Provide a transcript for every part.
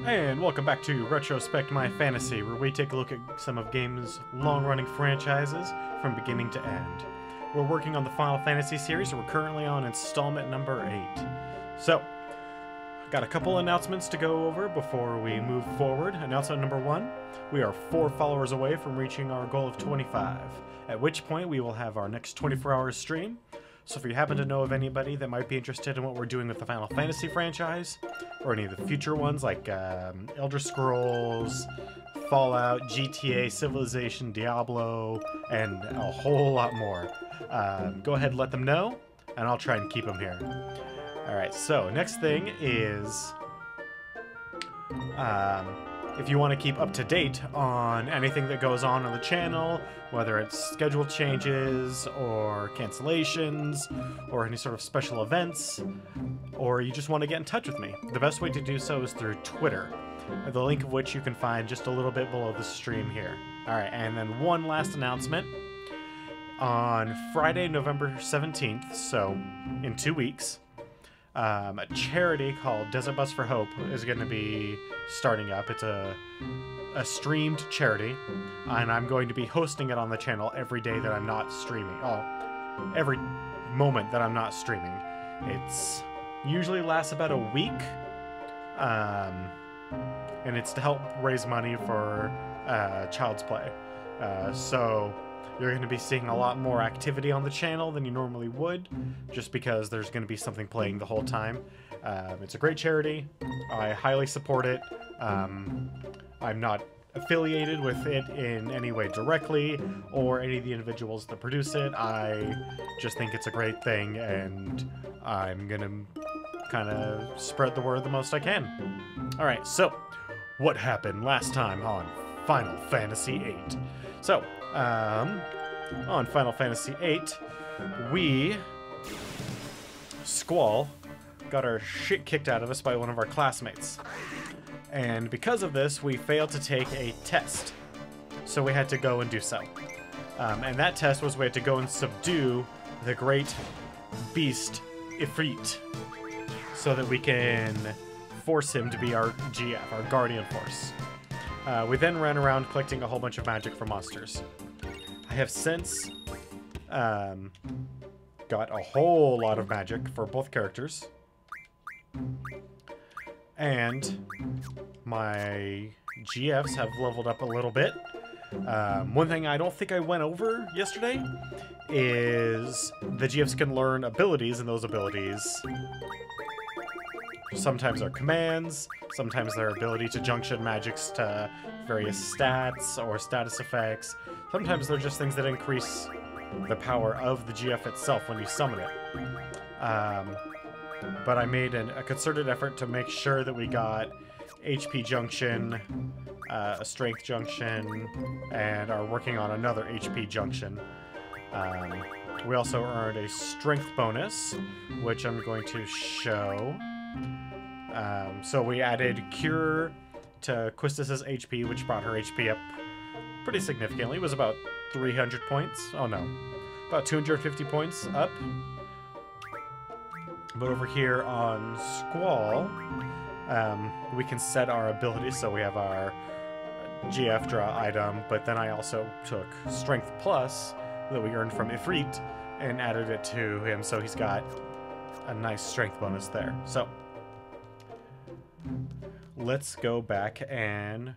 And welcome back to Retrospect My Fantasy, where we take a look at some of games' long-running franchises from beginning to end. We're working on the Final Fantasy series, and we're currently on installment number 8. So, got a couple announcements to go over before we move forward. Announcement number 1, we are 4 followers away from reaching our goal of 25, at which point we will have our next 24-hour stream. So if you happen to know of anybody that might be interested in what we're doing with the Final Fantasy franchise, or any of the future ones like Elder Scrolls, Fallout, GTA, Civilization, Diablo, and a whole lot more, go ahead and let them know, and I'll try and keep them here. Alright, so next thing is, if you want to keep up to date on anything that goes on the channel, whether it's schedule changes or cancellations or any sort of special events, or you just want to get in touch with me, the best way to do so is through Twitter, the link of which you can find just a little bit below the stream here. Alright, and then one last announcement. On Friday, November 17th, so in 2 weeks, a charity called Desert Bus for Hope is going to be starting up. It's a streamed charity, and I'm going to be hosting it on the channel every day that I'm not streaming. Oh, every moment that I'm not streaming. It's usually lasts about a week, and it's to help raise money for Child's Play. So you're going to be seeing a lot more activity on the channel than you normally would, just because there's going to be something playing the whole time. It's a great charity. I highly support it. I'm not affiliated with it in any way directly, or any of the individuals that produce it. I just think it's a great thing, and I'm going to kind of spread the word the most I can. Alright, so what happened last time on Final Fantasy VIII? So, on Final Fantasy VIII, we, Squall, got our shit kicked out of us by one of our classmates. And because of this, we failed to take a test. So we had to go and do so. And that test was we had to go and subdue the great beast Ifrit, so that we can force him to be our GF, our guardian force. We then ran around collecting a whole bunch of magic from monsters. I have since got a whole lot of magic for both characters. And my GFs have leveled up a little bit. One thing I don't think I went over yesterday is the GFs can learn abilities, and those abilities sometimes are commands, sometimes their ability to junction magics to various stats or status effects. Sometimes they're just things that increase the power of the GF itself when you summon it. But I made a concerted effort to make sure that we got HP junction, a strength junction, and are working on another HP junction. We also earned a strength bonus, which I'm going to show. So we added Cure to Quistis's HP, which brought her HP up pretty significantly. It was about 300 points. Oh no, about 250 points up. But over here on Squall, we can set our abilities. So we have our GF draw item, but then I also took Strength Plus that we earned from Ifrit and added it to him, so he's got a nice strength bonus there. So let's go back and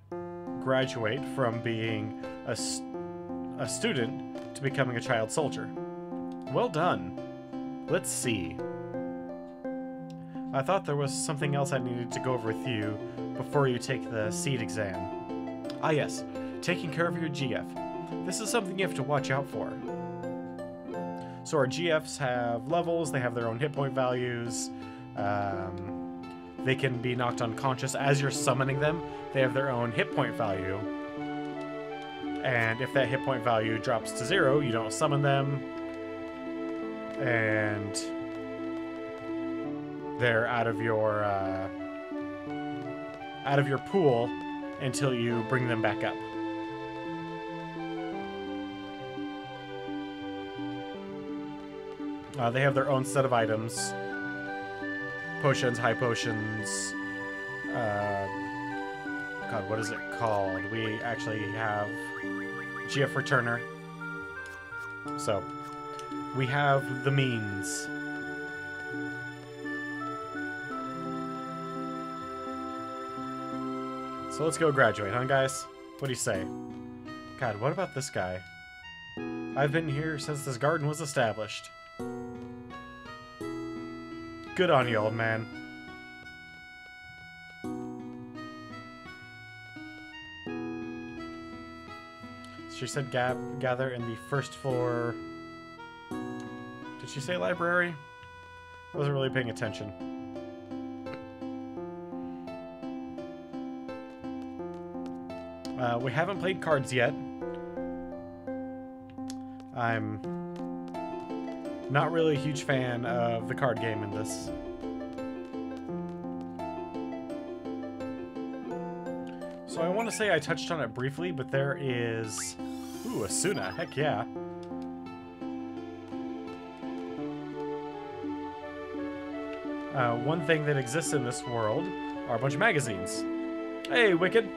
graduate from being a student to becoming a child soldier. Well done. Let's see. I thought there was something else I needed to go over with you before you take the seed exam. Ah yes, taking care of your GF. This is something you have to watch out for. So our GFs have levels, they have their own hit point values, they can be knocked unconscious as you're summoning them. They have their own hit point value. And if that hit point value drops to 0, you don't summon them. And they're out of your pool until you bring them back up. They have their own set of items. Potions, high potions, God, what is it called? We actually have GF Returner. So, we have the means. So let's go graduate, huh, guys? What do you say? God, what about this guy? I've been here since this garden was established. Good on you, old man. She said gather in the first floor. Did she say library? I wasn't really paying attention. We haven't played cards yet. I'm not really a huge fan of the card game in this. So I want to say I touched on it briefly, but there is... Ooh, Asuna. Heck yeah. One thing that exists in this world are a bunch of magazines. Hey, Wicked.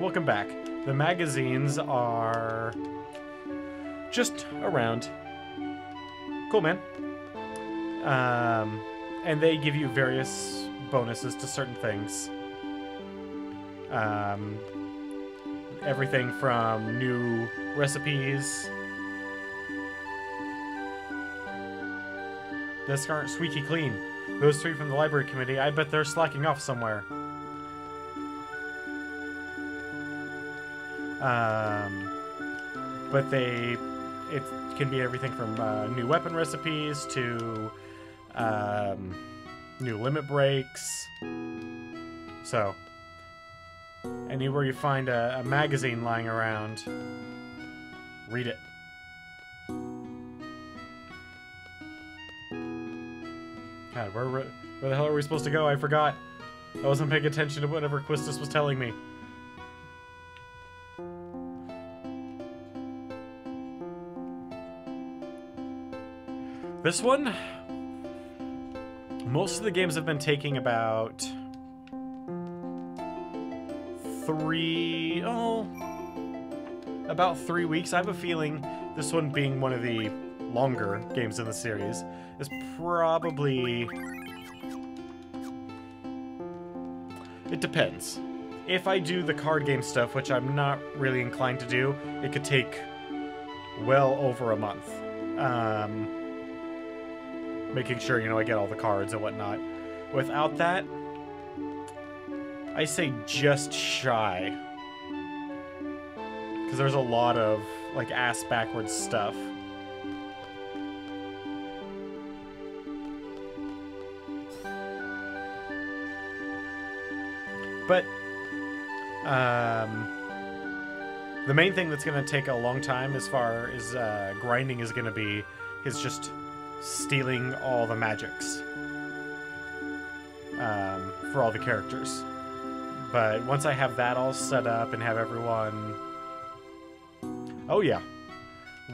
Welcome back. The magazines are just around. Cool, man. And they give you various bonuses to certain things. Everything from new recipes. This aren't squeaky clean. Those three from the library committee, I bet they're slacking off somewhere. But it can be everything from new weapon recipes to new limit breaks. So, anywhere you find a magazine lying around, read it. God, where the hell are we supposed to go? I forgot. I wasn't paying attention to whatever Quistis was telling me. This one, most of the games have been taking about about 3 weeks. I have a feeling this one, being one of the longer games in the series, is probably... It depends. If I do the card game stuff, which I'm not really inclined to do, it could take well over a month. Making sure, you know, I get all the cards and whatnot. Without that, I say just shy. Because there's a lot of, like, ass-backwards stuff. But, the main thing that's going to take a long time as far as grinding is going to be is just stealing all the magics for all the characters. But once I have that all set up and have everyone... Oh yeah,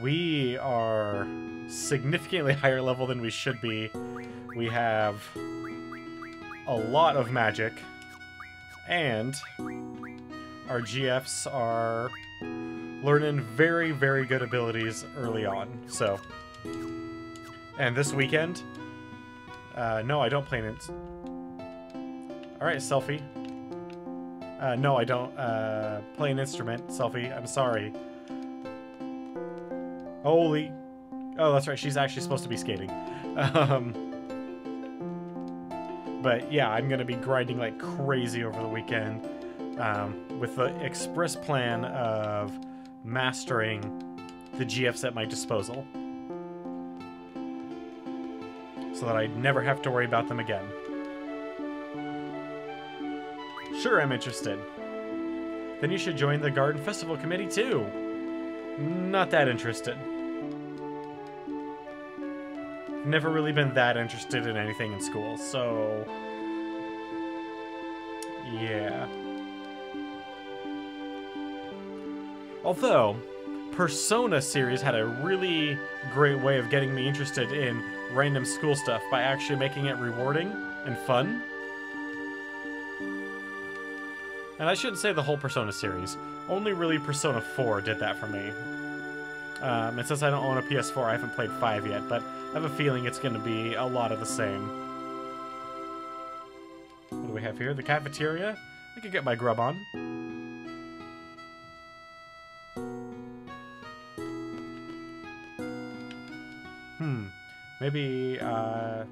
we are significantly higher level than we should be. We have a lot of magic, and our GFs are learning very, very good abilities early on. So, and this weekend, no, I don't play an Alright, Selfie. No, I don't play an instrument, Selfie. I'm sorry. Holy... Oh, that's right, she's actually supposed to be skating. But yeah, I'm gonna be grinding like crazy over the weekend with the express plan of mastering the GFs at my disposal, so that I never have to worry about them again. Sure, I'm interested. Then you should join the Garden Festival Committee too. Not that interested. Never really been that interested in anything in school, so... yeah. Although, Persona series had a really great way of getting me interested in random school stuff by actually making it rewarding and fun. And I shouldn't say the whole Persona series. Only really Persona 4 did that for me. And since I don't own a PS4, I haven't played 5 yet, but I have a feeling it's going to be a lot of the same. What do we have here? The cafeteria? I could get my grub on. Maybe I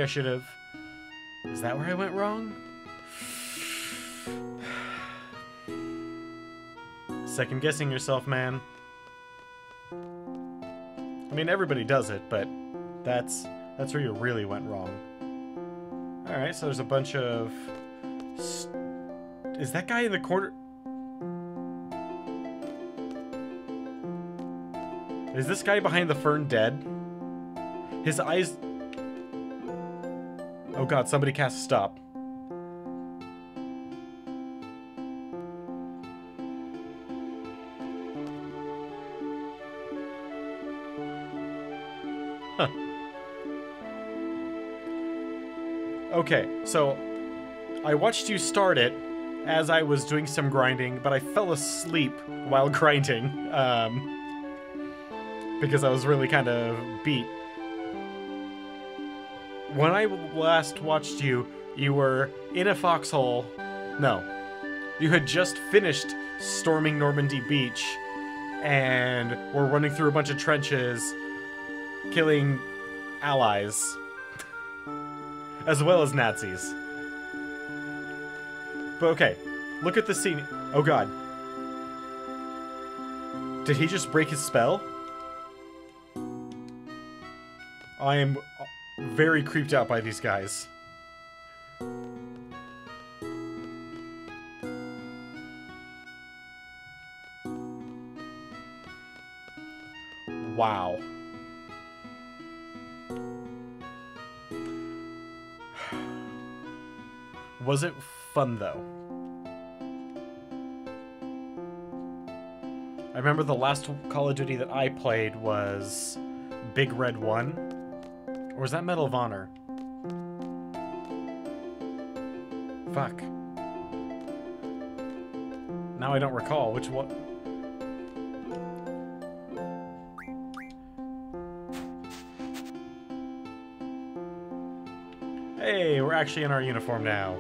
should have... Is that where I went wrong? Second guessing yourself, man. I mean, everybody does it, but that's where you really went wrong. Alright, so there's a bunch of... Is that guy in the corner? Is this guy behind the fern dead? His eyes... Oh god, somebody cast stop. Huh. Okay, so I watched you start it as I was doing some grinding, but I fell asleep while grinding, because I was really kind of beat. When I last watched you, you were in a foxhole. No. You had just finished storming Normandy Beach and were running through a bunch of trenches, killing allies, as well as Nazis. But okay, look at the scene. Oh god. Did he just break his spell? I am very creeped out by these guys. Wow. Was it fun, though? I remember the last Call of Duty that I played was Big Red 1. Or was that Medal of Honor? Fuck. Now I don't recall which one. Hey, we're actually in our uniform now.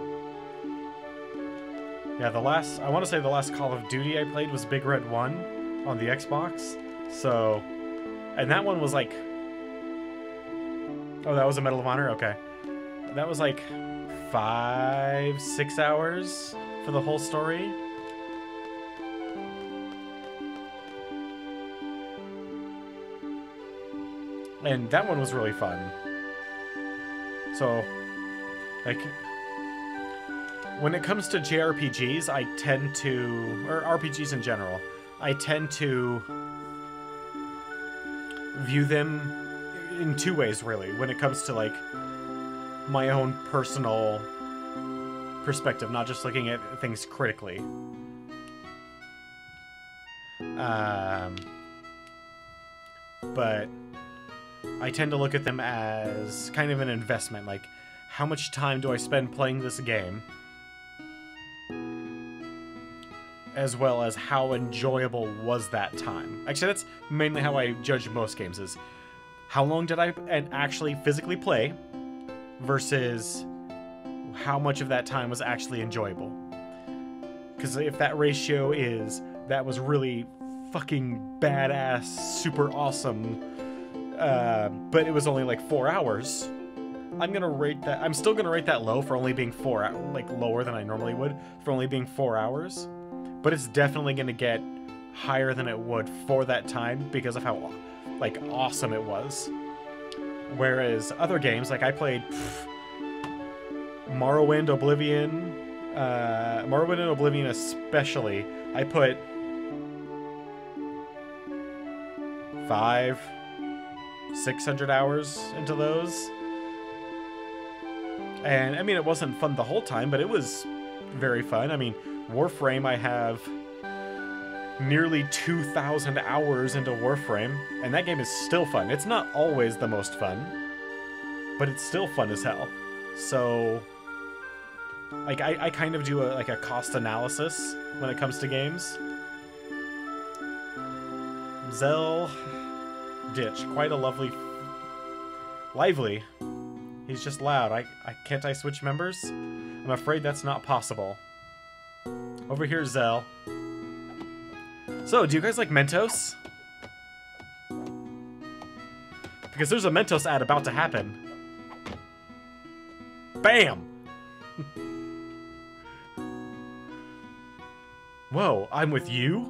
Yeah, I want to say the last Call of Duty I played was Big Red 1 on the Xbox. So, and that one was like... Oh, that was a Medal of Honor? Okay. That was like 5-6 hours for the whole story. And that one was really fun. So, like, when it comes to JRPGs, I tend to, or RPGs in general, I tend to view them in two ways, really, when it comes to, like, my own personal perspective, not just looking at things critically. But I tend to look at them as kind of an investment, like, how much time do I spend playing this game? As well as how enjoyable was that time. Actually, that's mainly how I judge most games, is how long did I actually physically play versus how much of that time was actually enjoyable. Because if that ratio is, that was really fucking badass, super awesome, but it was only like 4 hours, I'm still gonna rate that low for only being lower than I normally would for only being 4 hours. But it's definitely gonna get higher than it would for that time because of how, like, awesome it was. Whereas other games, like I played Morrowind, Oblivion especially, I put 500-600 hours into those. And, I mean, it wasn't fun the whole time, but it was very fun. I mean, Warframe, I have nearly 2,000 hours into Warframe, and that game is still fun. It's not always the most fun, but it's still fun as hell. So, Like, I kind of do a cost analysis when it comes to games. Zell Ditch, quite a lively. He's just loud. Can't I switch members? I'm afraid that's not possible. Over here, Zell. So, do you guys like Mentos? Because there's a Mentos ad about to happen. Bam! Whoa, I'm with you?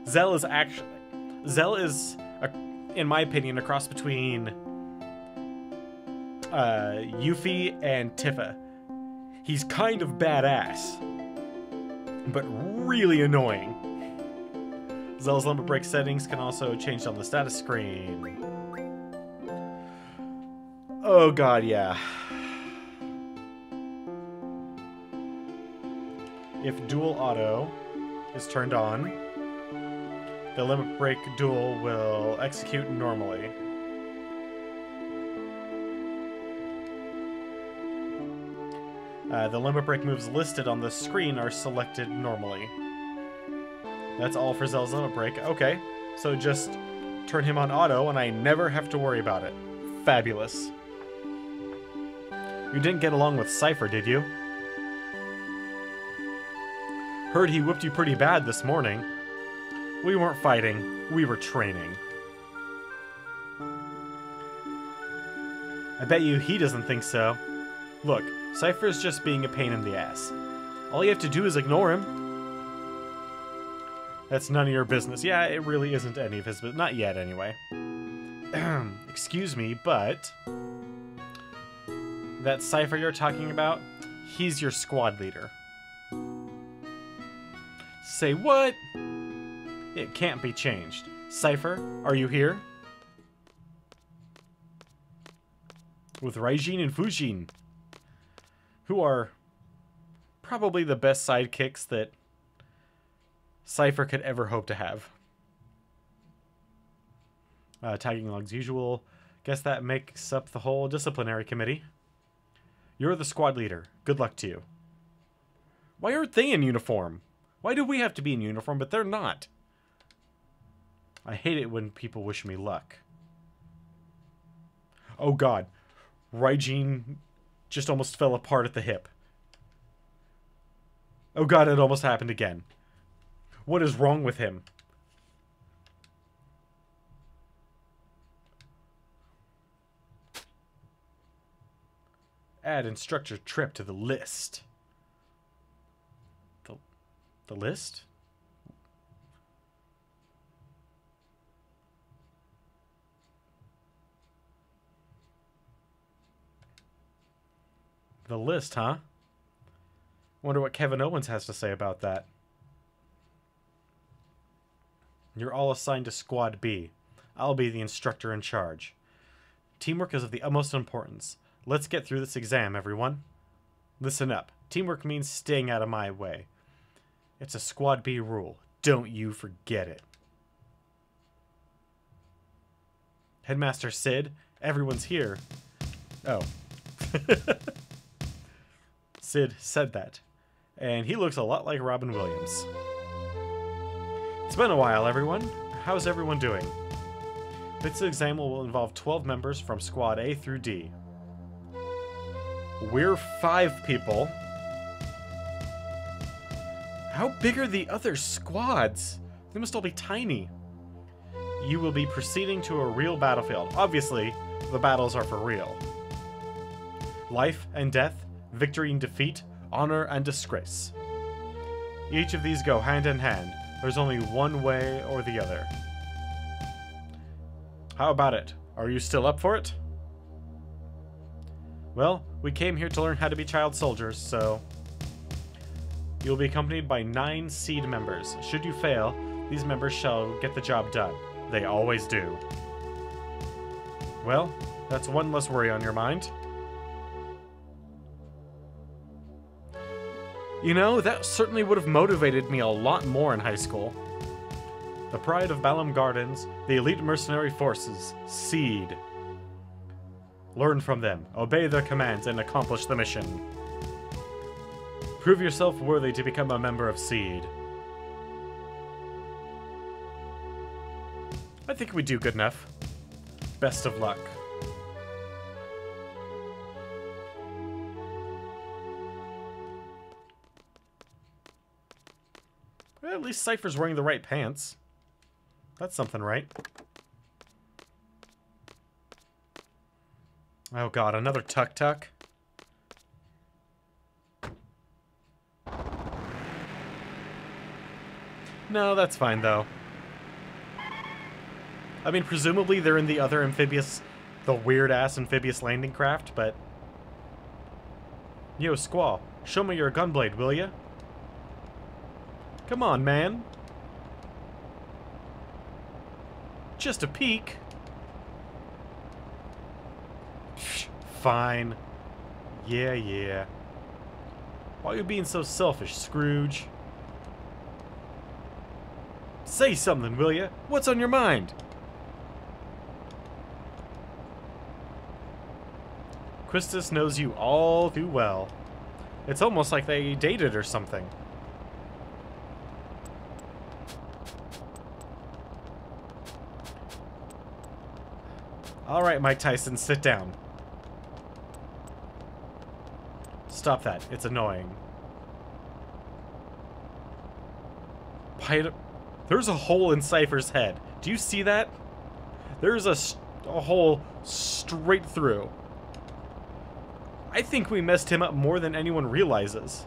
Zell is, in my opinion, a cross between Yuffie and Tifa. He's kind of badass, but really annoying. Zell's limit break settings can also change on the status screen. Oh god, yeah. If dual auto is turned on, the limit break duel will execute normally. The limit break moves listed on the screen are selected normally. That's all for Zell's limit break. Okay, so just turn him on auto and I never have to worry about it. Fabulous. You didn't get along with Cypher, did you? Heard he whipped you pretty bad this morning. We weren't fighting, we were training. I bet you he doesn't think so. Look, Cypher's just being a pain in the ass. All you have to do is ignore him. That's none of your business. Yeah, it really isn't any of his business. Not yet, anyway. Excuse me, but... that Cypher you're talking about, he's your squad leader. Say what? It can't be changed. Cypher, are you here? With Raijin and Fujin, who are probably the best sidekicks that Cypher could ever hope to have. Tagging logs usual. Guess that makes up the whole disciplinary committee. You're the squad leader. Good luck to you. Why aren't they in uniform? Why do we have to be in uniform, but they're not? I hate it when people wish me luck. Oh god. Raijin just almost fell apart at the hip. Oh god, it almost happened again. What is wrong with him? Add instructor trip to the list. The list? The list, huh? Wonder what Kevin Owens has to say about that. You're all assigned to Squad B. I'll be the instructor in charge. Teamwork is of the utmost importance. Let's get through this exam, everyone. Listen up. Teamwork means staying out of my way. It's a Squad B rule. Don't you forget it. Headmaster Sid, everyone's here. Oh. Sid said that. And he looks a lot like Robin Williams. It's been a while, everyone. How's everyone doing? This exam will involve 12 members from Squad A through D. We're 5 people. How big are the other squads? They must all be tiny. You will be proceeding to a real battlefield. Obviously, the battles are for real. Life and death, victory and defeat, honor and disgrace. Each of these go hand in hand. There's only one way or the other. How about it? Are you still up for it? Well, we came here to learn how to be child soldiers, so... You'll be accompanied by 9 seed members. Should you fail, these members shall get the job done. They always do. Well, that's one less worry on your mind. You know, that certainly would have motivated me a lot more in high school. The pride of Balam Gardens, the elite mercenary forces, Seed. Learn from them, obey their commands, and accomplish the mission. Prove yourself worthy to become a member of Seed. I think we do good enough. Best of luck. Well, at least Cypher's wearing the right pants. That's something, right? Oh god, another tuk-tuk? No, that's fine, though. I mean, presumably they're in the other amphibious... the weird-ass amphibious landing craft, but... Yo, Squall, show me your gunblade, will ya? Come on, man. Just a peek. Fine. Yeah, yeah. Why are you being so selfish, Scrooge? Say something, will ya? What's on your mind? Quistis knows you all too well. It's almost like they dated or something. Alright, Mike Tyson, sit down. Stop that. It's annoying. There's a hole in Cypher's head. Do you see that? There's a hole straight through. I think we messed him up more than anyone realizes.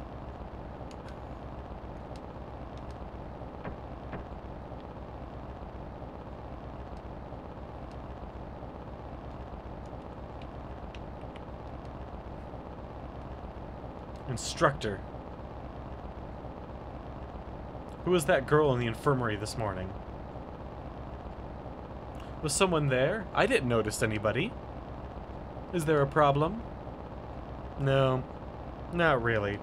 Instructor. Who was that girl in the infirmary this morning? Was someone there? I didn't notice anybody. Is there a problem? No, not really.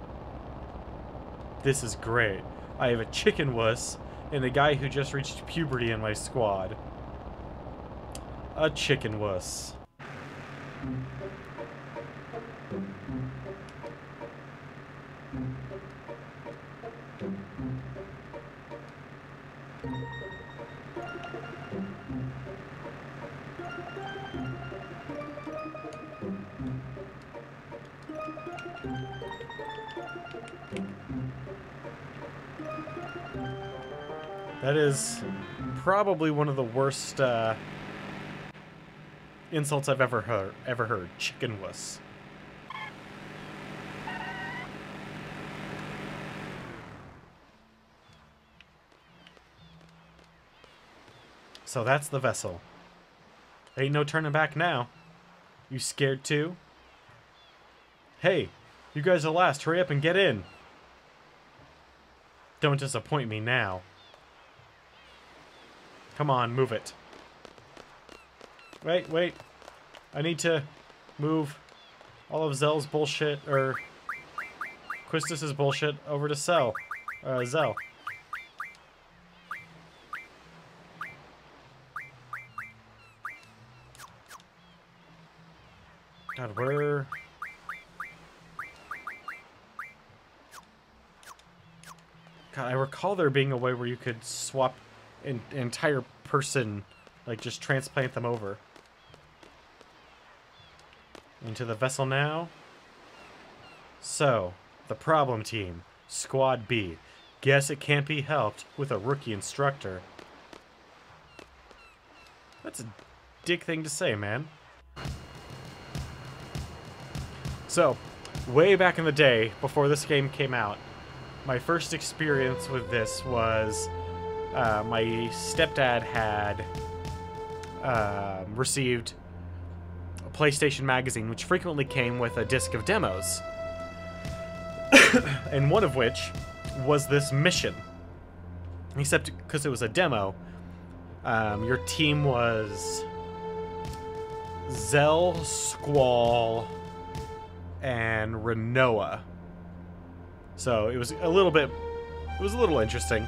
This is great. I have a chicken wuss and a guy who just reached puberty in my squad. A chicken wuss. That is probably one of the worst insults I've ever heard. Chicken wuss. So that's the vessel. Ain't no turning back now. You scared too? Hey, you guys are last. Hurry up and get in. Don't disappoint me now. Come on, move it. Wait. I need to move all of Zell's bullshit, or Quistis' bullshit, over to Zell. God, where... God, I recall there being a way where you could swap an entire person, like just transplant them over. Into the vessel now. So, the problem team, Squad B. Guess it can't be helped with a rookie instructor. That's a dick thing to say, man. So, way back in the day, before this game came out, my first experience with this was my stepdad had received a PlayStation magazine, which frequently came with a disc of demos. And one of which was this mission. Except because it was a demo, your team was Zell, Squall, and Renoa. So it was a little interesting.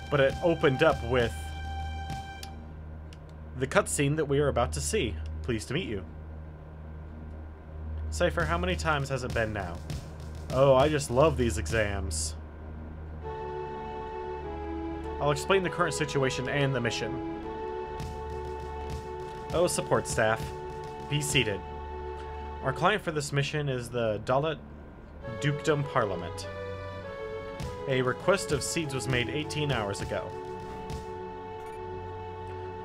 But it opened up with the cutscene that we are about to see. Pleased to meet you. Cypher, how many times has it been now? Oh, I just love these exams. I'll explain the current situation and the mission. Oh, support staff. Be seated. Our client for this mission is the Dalit Dukedom Parliament. A request of seeds was made 18 hours ago.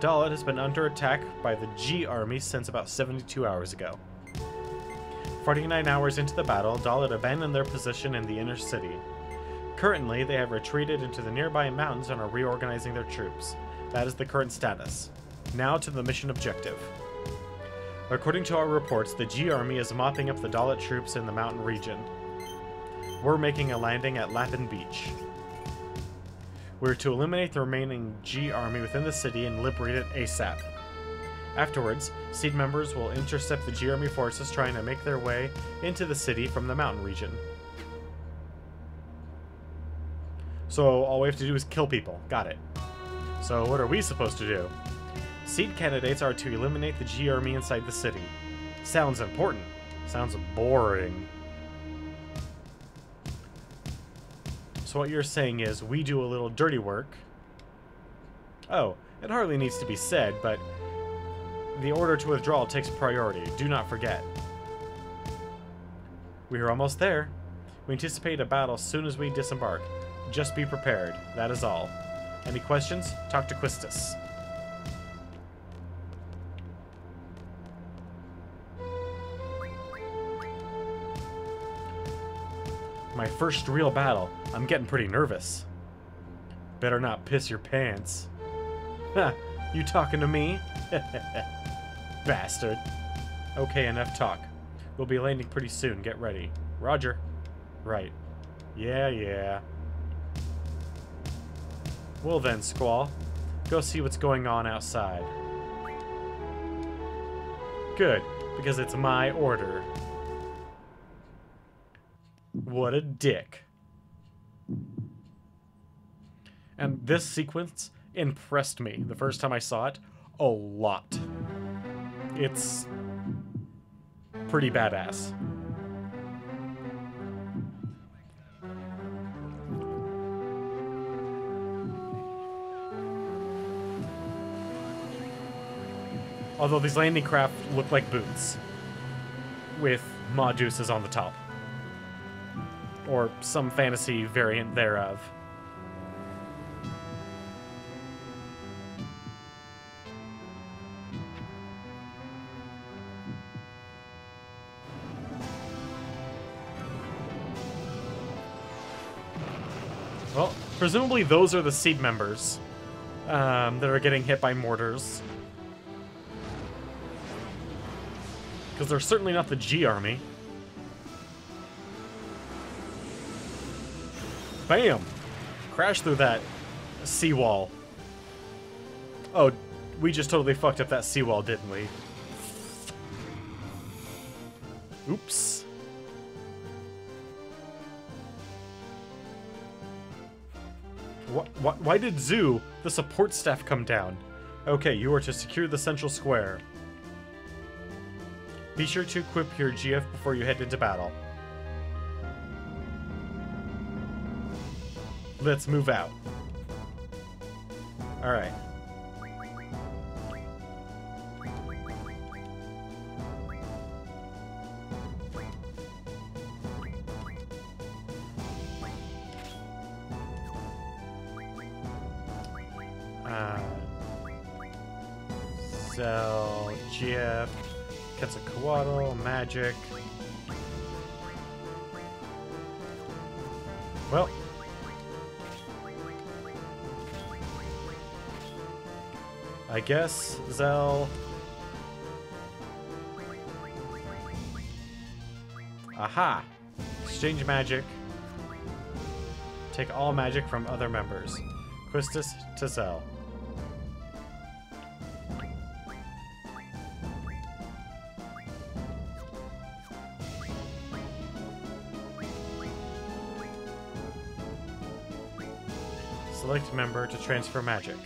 Dalit has been under attack by the G army since about 72 hours ago. 49 hours into the battle, Dalit abandoned their position in the inner city. Currently, they have retreated into the nearby mountains and are reorganizing their troops. That is the current status. Now to the mission objective. According to our reports, the G army is mopping up the Dalit troops in the mountain region. We're making a landing at Lapin Beach. We're to eliminate the remaining G army within the city and liberate it ASAP. Afterwards, Seed members will intercept the G army forces trying to make their way into the city from the mountain region. So all we have to do is kill people. Got it. So what are we supposed to do? Seed candidates are to eliminate the G army inside the city. Sounds important. Sounds boring. So what you're saying is we do a little dirty work. Oh, it hardly needs to be said, but the order to withdraw takes priority. Do not forget. We are almost there. We anticipate a battle as soon as we disembark. Just be prepared. That is all. Any questions? Talk to Quistis. My first real battle. I'm getting pretty nervous. Better not piss your pants. Ha! You talking to me? Bastard. Okay, enough talk. We'll be landing pretty soon. Get ready. Roger. Right. Yeah. Well then, Squall. Go see what's going on outside. Good, because it's my order. What a dick. And this sequence impressed me the first time I saw it a lot. It's pretty badass. Although these landing craft look like boots with Maduses on the top. Or some fantasy variant thereof. Well, presumably those are the Seed members that are getting hit by mortars. Because they're certainly not the G army. Bam! Crash through that seawall. Oh, we just totally fucked up that seawall, didn't we? Oops. Why did Zoo, the support staff, come down? Okay, you are to secure the central square. Be sure to equip your GF before you head into battle. Let's move out. Alright. Sell GF, Quetzalcoatl, magic. Well. I guess Zell. Aha! Exchange magic. Take all magic from other members. Quistis to Zell. Select member to transfer magic.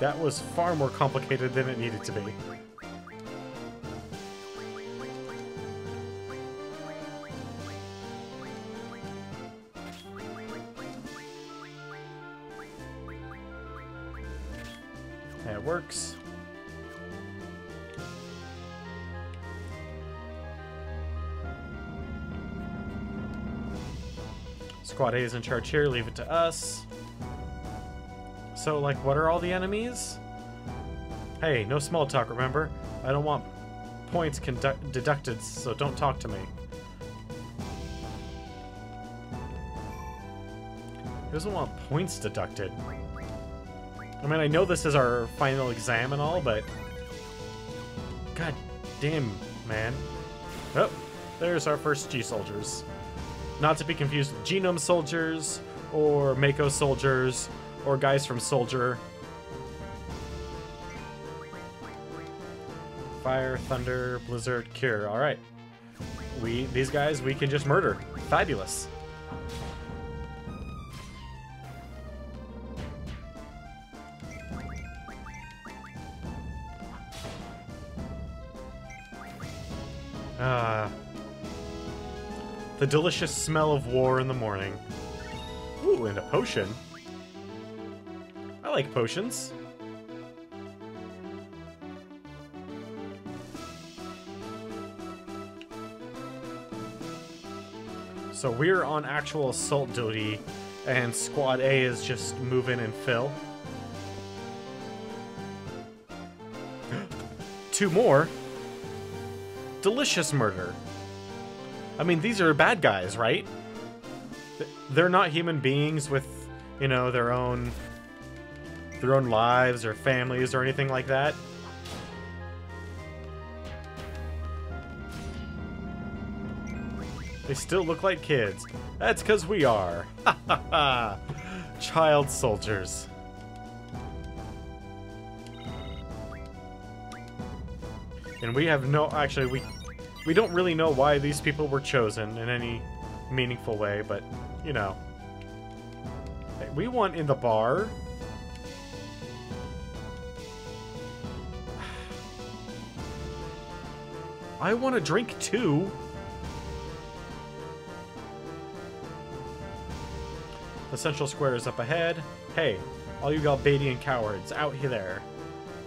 That was far more complicated than it needed to be. That works. Squad A is in charge here, leave it to us. So, like, what are all the enemies? Hey, no small talk, remember? I don't want points deducted, so don't talk to me. He doesn't want points deducted. I mean, I know this is our final exam and all, but... God damn, man. Oh, there's our first G-soldiers. Not to be confused with Genome soldiers, or Mako soldiers, or guys from Soldier. Fire, Thunder, Blizzard, Cure. Alright. These guys, we can just murder. Fabulous. The delicious smell of war in the morning. Ooh, and a potion. I like potions. So we're on actual assault duty, and Squad A is just move in and fill. 2 more. Delicious murder. I mean, these are bad guys, right? They're not human beings with, you know, their own lives or families or anything like that. They still look like kids. That's because we are. Ha ha ha. Child soldiers. And we have no... Actually, we don't really know why these people were chosen in any meaningful way, but, you know. Hey, we won in the bar. I want a drink too. The central square is up ahead. Hey, all you Galbadian cowards, out here there.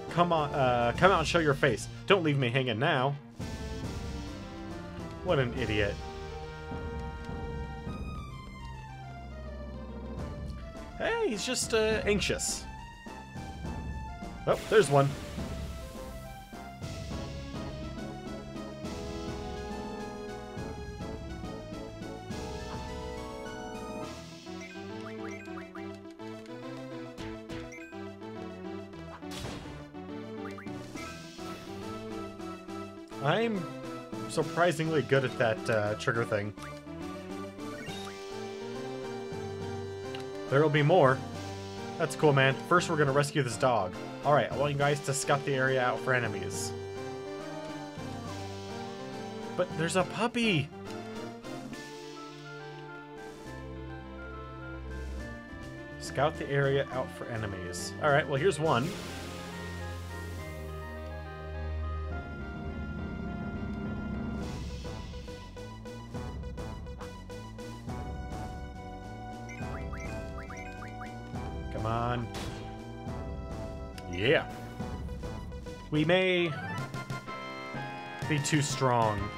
Come on, come out and show your face. Don't leave me hanging now. What an idiot. Hey, he's just anxious. Oh, there's one. I'm surprisingly good at that trigger thing. There'll be more. That's cool, man. First, we're gonna rescue this dog. Alright, I want you guys to scout the area out for enemies. But there's a puppy! Scout the area out for enemies. Alright, well here's one. Come on. Yeah. We may be too strong.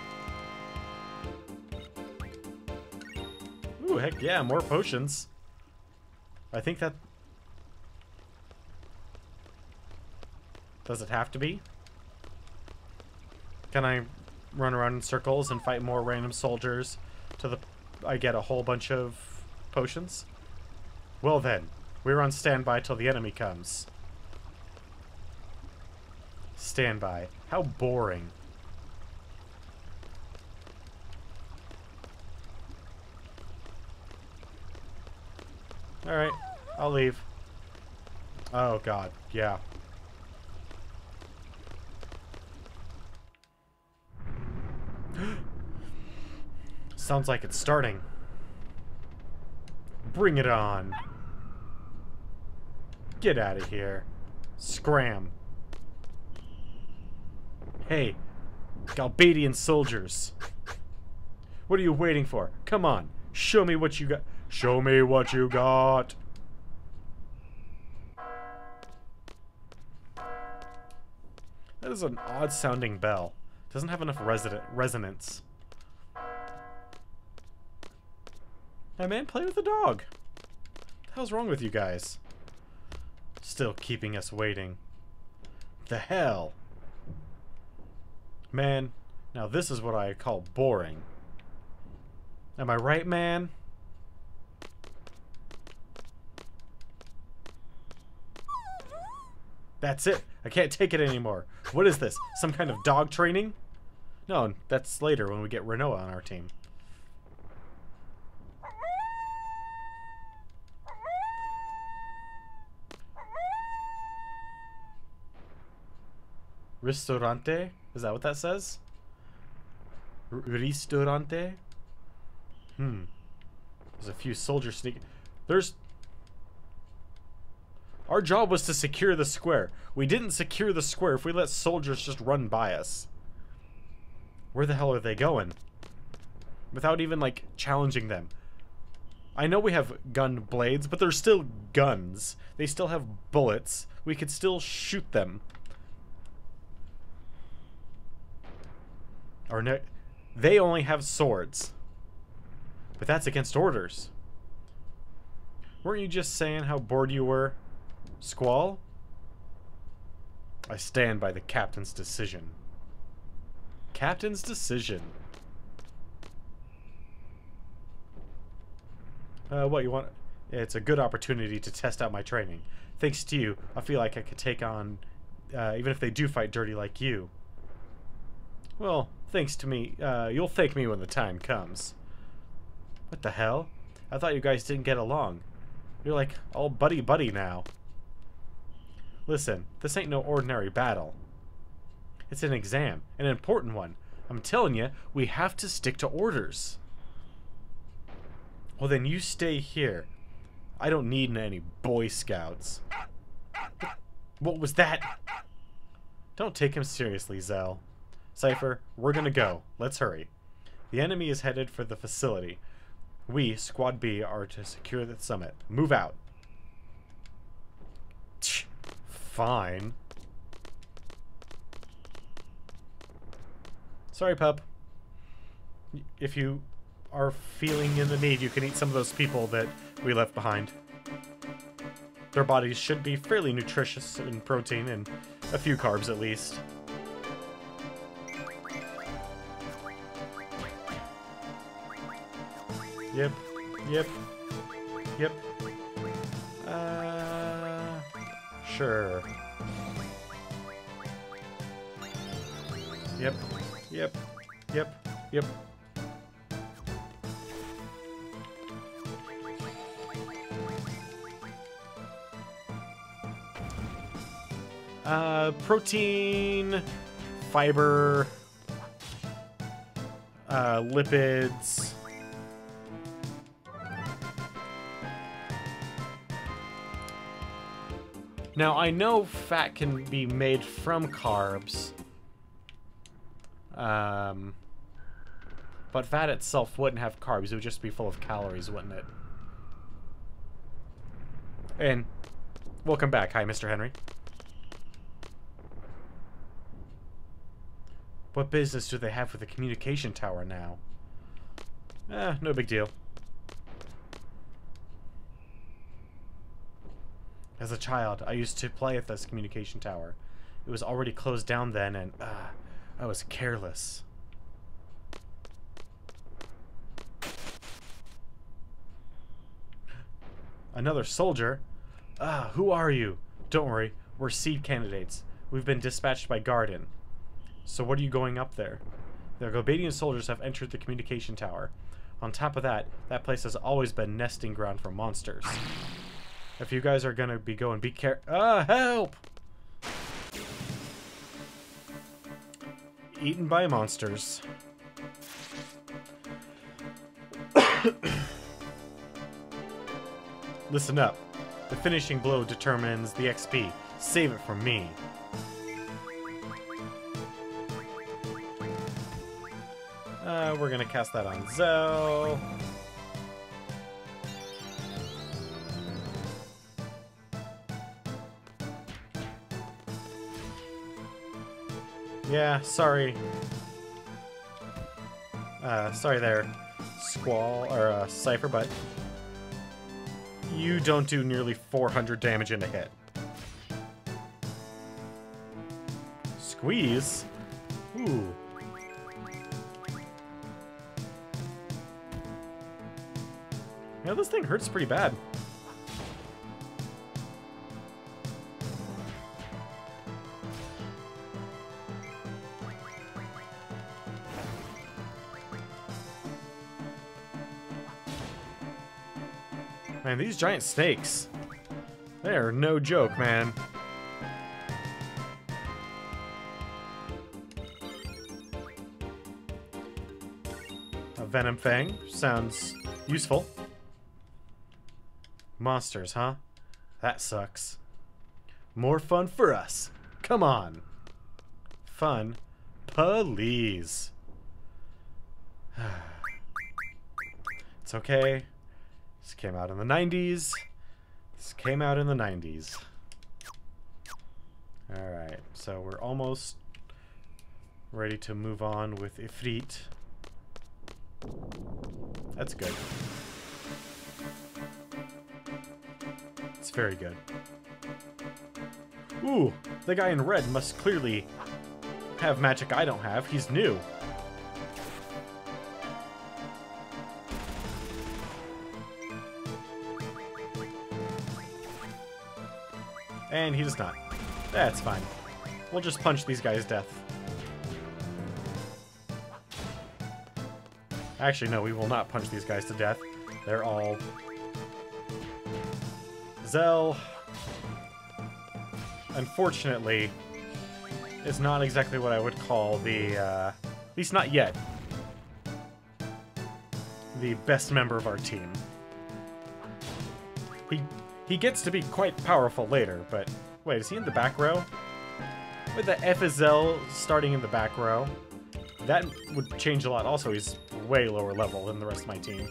Ooh, heck yeah, more potions. I think that... Does it have to be? Can I run around in circles and fight more random soldiers to the... I get a whole bunch of potions? Well then, we're on standby till the enemy comes. Standby. How boring. Alright, I'll leave. Oh god, yeah. Sounds like it's starting. Bring it on. Get out of here. Scram. Hey, Galbadian soldiers. What are you waiting for? Come on, show me what you got. Show me what you got. That is an odd sounding bell. Doesn't have enough resonance. Hey man, play with the dog. What the hell's wrong with you guys? Still keeping us waiting. The hell? Man, now this is what I call boring. Am I right, man? That's it. I can't take it anymore. What is this? Some kind of dog training? No, that's later when we get Renault on our team. Ristorante? Is that what that says? Ristorante? There's a few soldiers sneaking. Our job was to secure the square. We didn't secure the square if we let soldiers just run by us. Where the hell are they going? Without even, like, challenging them. I know we have gun blades, but they're still guns. They still have bullets. We could still shoot them. They only have swords. But that's against orders. Weren't you just saying how bored you were? Squall? I stand by the captain's decision. Captain's decision? What you want? It's a good opportunity to test out my training. Thanks to you, I feel like I could take on, even if they do fight dirty like you. Well, thanks to me, you'll thank me when the time comes. What the hell? I thought you guys didn't get along. You're like all buddy-buddy now. Listen, this ain't no ordinary battle. It's an exam, an important one. I'm telling you, we have to stick to orders. Well then you stay here. I don't need any Boy Scouts. What was that? Don't take him seriously, Zell. Cypher, we're gonna go. Let's hurry. The enemy is headed for the facility. We, Squad B, are to secure the summit. Move out. Fine. Sorry, pup. If you are feeling in the need, you can eat some of those people that we left behind. Their bodies should be fairly nutritious in protein and a few carbs at least. Yep. Yep. Yep. Sure. Yep. Yep. Yep. Yep. Protein, fiber, lipids. Now, I know fat can be made from carbs, but fat itself wouldn't have carbs. It would just be full of calories, wouldn't it? And welcome back. Hi, Mr. Henry. What business do they have with the communication tower now? No big deal. As a child, I used to play at this communication tower. It was already closed down then, and I was careless. Another soldier? Who are you? Don't worry, we're seed candidates. We've been dispatched by Garden. So what are you going up there? The Galbadian soldiers have entered the communication tower. On top of that, that place has always been nesting ground for monsters. If you guys are gonna be going, be careful. Help! Eaten by monsters. Listen up. The finishing blow determines the XP. Save it for me. We're gonna cast that on Zell. Yeah, sorry. Sorry there, Squall, or Cypher, but you don't do nearly 400 damage in a hit. Squeeze? Ooh. Yeah, this thing hurts pretty bad. Man, these giant snakes, they are no joke, man. A Venom Fang sounds useful. Monsters, huh? That sucks. More fun for us. Come on. Fun, please. It's okay. This came out in the 90s. This came out in the 90s. Alright, so we're almost ready to move on with FF8. That's good. It's very good. Ooh, the guy in red must clearly have magic I don't have. He's new. And he does not. That's fine. We'll just punch these guys to death. Actually, no, we will not punch these guys to death. They're all... Zell, unfortunately, is not exactly what I would call the, at least not yet, the best member of our team. He gets to be quite powerful later, but wait, is he in the back row? With the F is Zell starting in the back row, that would change a lot. Also, he's way lower level than the rest of my team.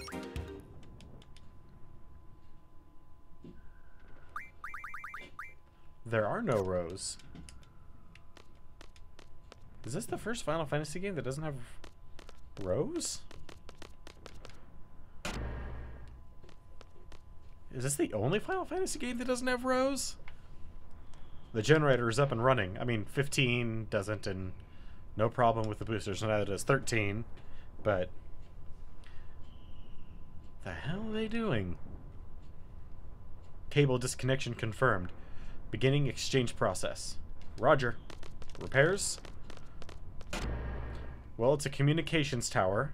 There are no rows. Is this the first Final Fantasy game that doesn't have rows? Is this the only Final Fantasy game that doesn't have rows? The generator is up and running. I mean, 15 doesn't, and no problem with the boosters. Neither does 13, but... the hell are they doing? Cable disconnection confirmed. Beginning exchange process. Roger. Repairs? Well, it's a communications tower.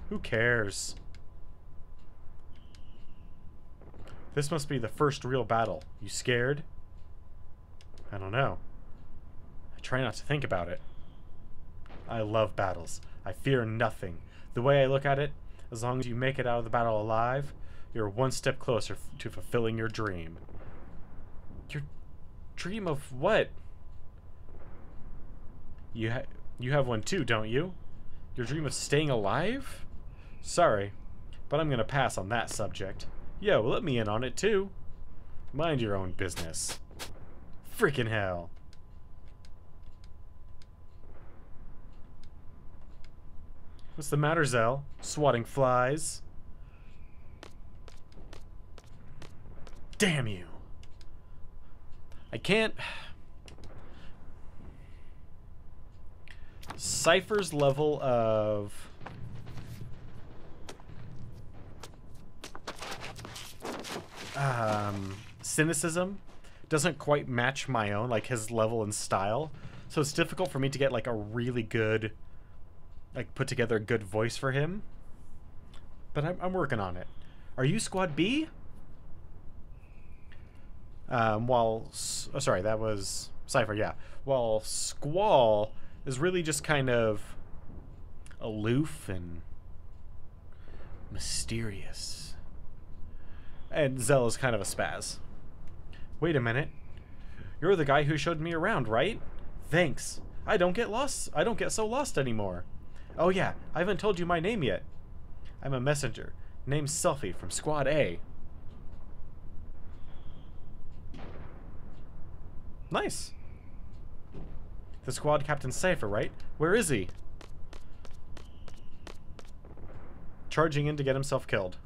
Who cares? This must be the first real battle. You scared? I don't know. I try not to think about it. I love battles. I fear nothing. The way I look at it, as long as you make it out of the battle alive, you're one step closer to fulfilling your dream. Your dream of what? You have one too, don't you? Your dream of staying alive? Sorry, but I'm gonna pass on that subject. Yo, let me in on it too. Mind your own business. Freaking hell. What's the matter, Zell? Swatting flies? Damn you. I can't... Cypher's level of... cynicism doesn't quite match my own, like his level and style. So it's difficult for me to get like a really good, like put together a good voice for him. But I'm working on it. Are you Squad B? Sorry, that was Cypher, yeah. While Squall is really just kind of aloof and mysterious. And Zell is kind of a spaz. Wait a minute. You're the guy who showed me around, right? Thanks. I don't get lost. I don't get so lost anymore. Oh yeah, I haven't told you my name yet. I'm a messenger. Name's Selfie from Squad A. Nice. The squad captain's Cypher, right? Where is he? Charging in to get himself killed.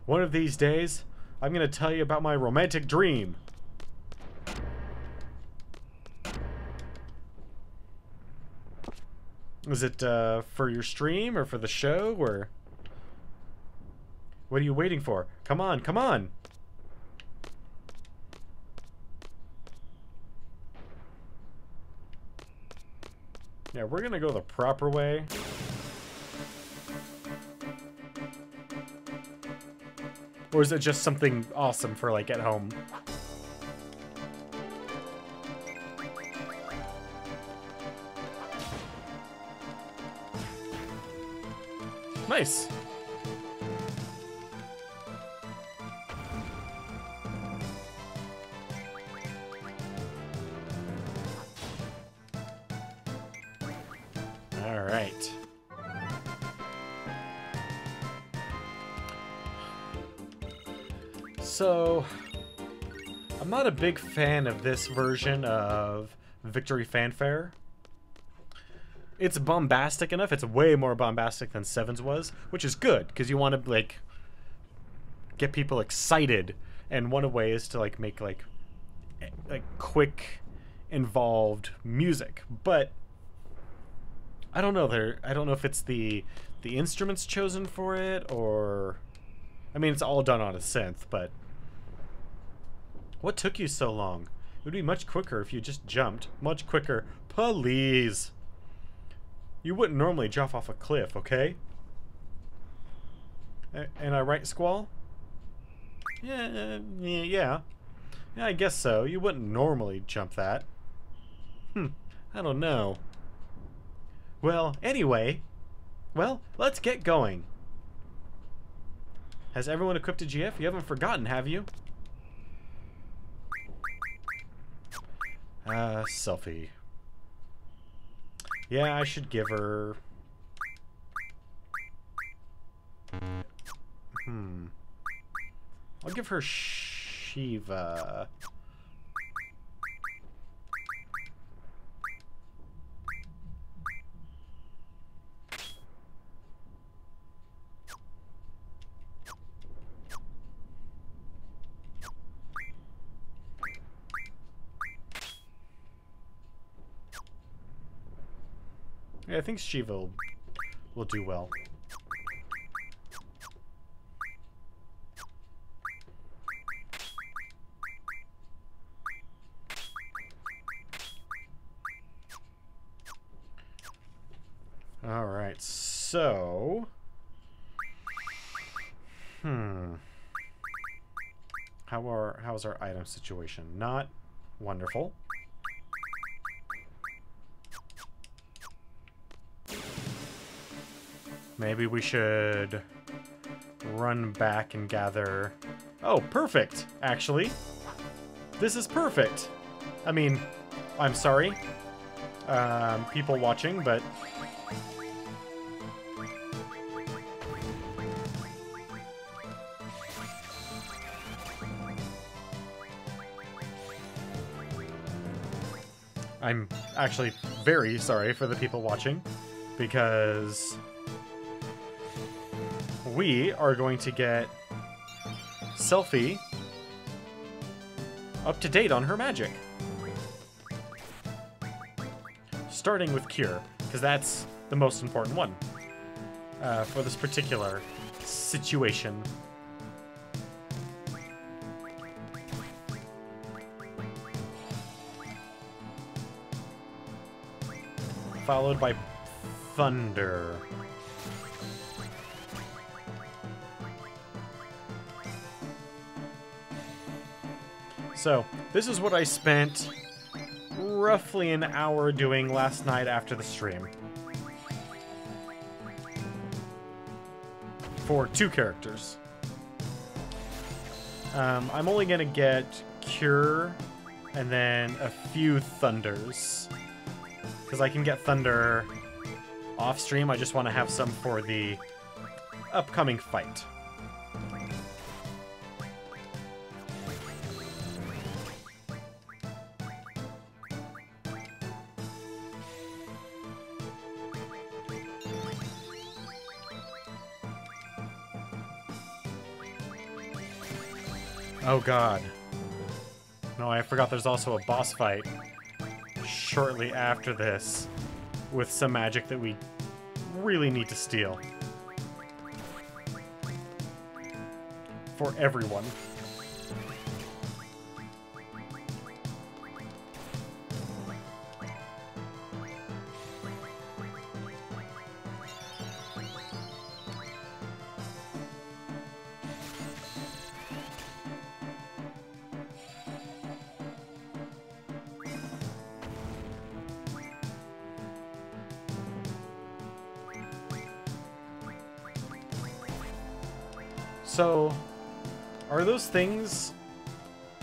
One of these days, I'm gonna tell you about my romantic dream. Is it for your stream or for the show or? What are you waiting for? Come on, come on! Yeah, we're gonna go the proper way. Or is it just something awesome for, like, at home? Nice! Alright. So, I'm not a big fan of this version of Victory Fanfare. It's bombastic enough. It's way more bombastic than Seven's was, which is good, because you want to, like, get people excited. And one way is to, like, make, like quick, involved music. But I don't know. I don't know if it's the instruments chosen for it, or... I mean, it's all done on a synth, but... What took you so long? It would be much quicker if you just jumped. Much quicker. Please! You wouldn't normally jump off a cliff, okay? And I right, Squall? Yeah. Yeah, I guess so. You wouldn't normally jump that. I don't know. Well, anyway. Well, let's get going. Has everyone equipped a GF? You haven't forgotten, have you? Selfie. Yeah, I should give her... I'll give her Shiva. Yeah, I think Shiva will do well. Alright, so... How's our item situation? Not wonderful. Maybe we should run back and gather... Oh, perfect, actually. This is perfect. I mean, I'm sorry, people watching, but... I'm actually very sorry for the people watching, because we are going to get Selfie up to date on her magic. Starting with Cure, because that's the most important one for this particular situation. Followed by Thunder. So, this is what I spent roughly an hour doing last night after the stream. For 2 characters. I'm only gonna get Cure and then a few thunders. Because I can get thunder off stream, I just want to have some for the upcoming fight. Oh god. No, I forgot there's also a boss fight shortly after this with some magic that we really need to steal. For everyone. So, are those things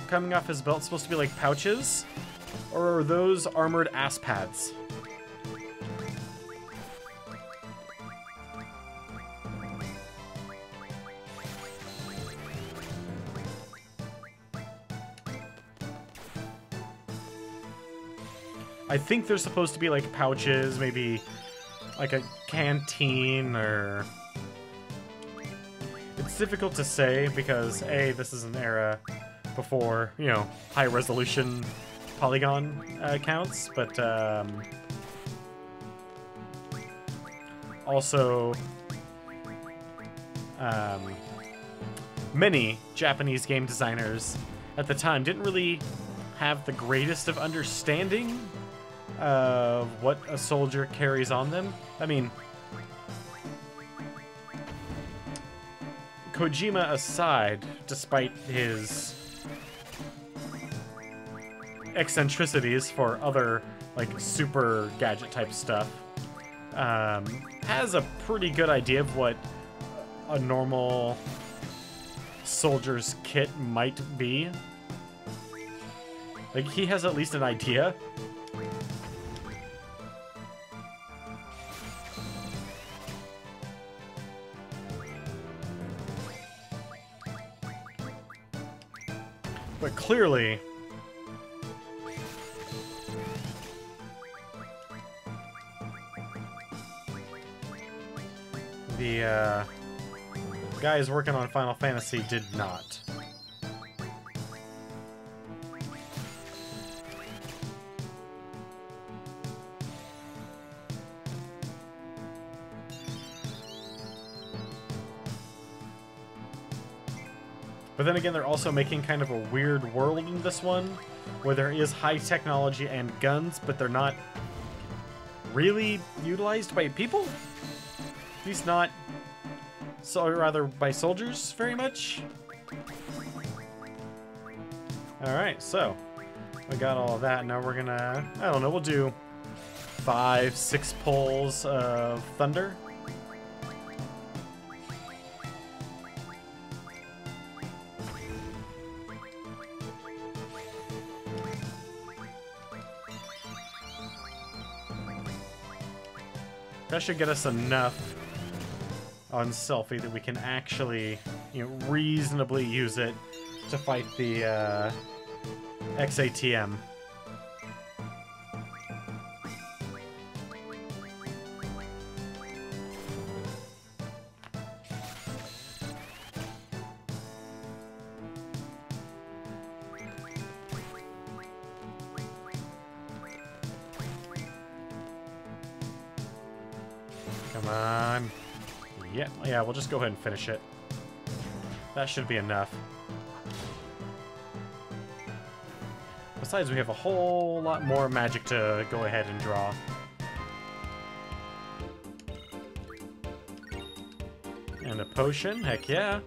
coming off his belt supposed to be like pouches? Or are those armored ass pads? I think they're supposed to be like pouches, maybe like a canteen or... It's difficult to say because, A, this is an era before, you know, high-resolution polygon counts, but also many Japanese game designers at the time didn't really have the greatest of understanding of what a soldier carries on them. I mean, Kojima aside, despite his eccentricities for other, like, super gadget-type stuff, has a pretty good idea of what a normal soldier's kit might be. Like, he has at least an idea. But clearly, the guys working on Final Fantasy did not. But then again, they're also making kind of a weird world in this one, where there is high technology and guns, but they're not really utilized by people? At least not, so rather by soldiers very much. Alright, so we got all of that. Now we're gonna, I don't know, we'll do 5-6 pulls of thunder. That should get us enough on Selfie that we can actually, you know, reasonably use it to fight the XATM. Come on. Yeah, we'll just go ahead and finish it. That should be enough. Besides, we have a whole lot more magic to go ahead and draw. And a potion, heck yeah.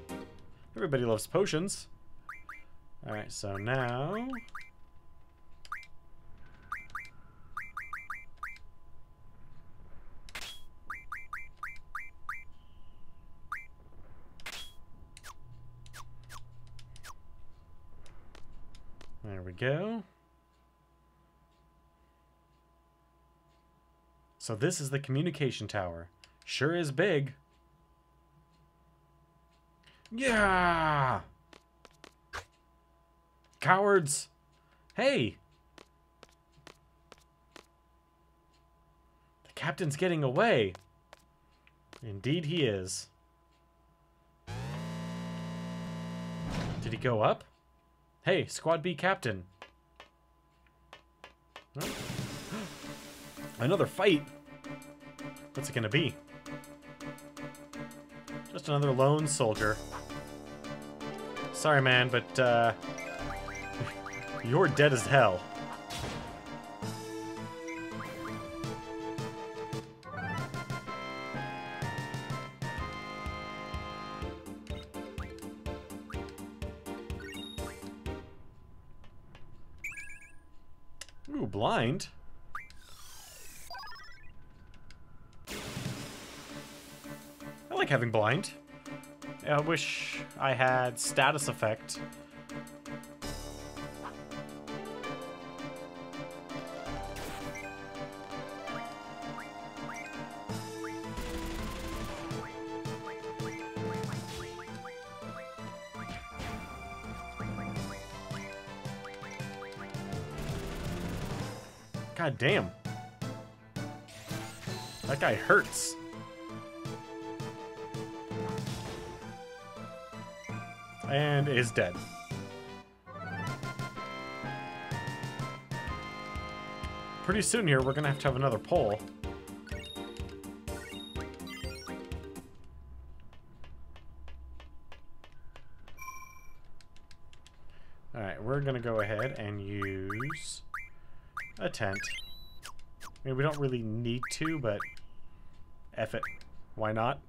Everybody loves potions. Alright, so now... There we go. So this is the communication tower. Sure is big. Yeah! Cowards! Hey! The captain's getting away. Indeed he is. Did he go up? Hey, Squad B captain. Huh? Another fight? What's it gonna be? Just another lone soldier. Sorry, man, but, you're dead as hell. Ooh, blind. I like having blind. I wish I had status effect. God damn. That guy hurts. And is dead. Pretty soon here, we're gonna have another poll. Alright, we're gonna go ahead and use a tent. I mean, we don't really need to, but F it. Why not?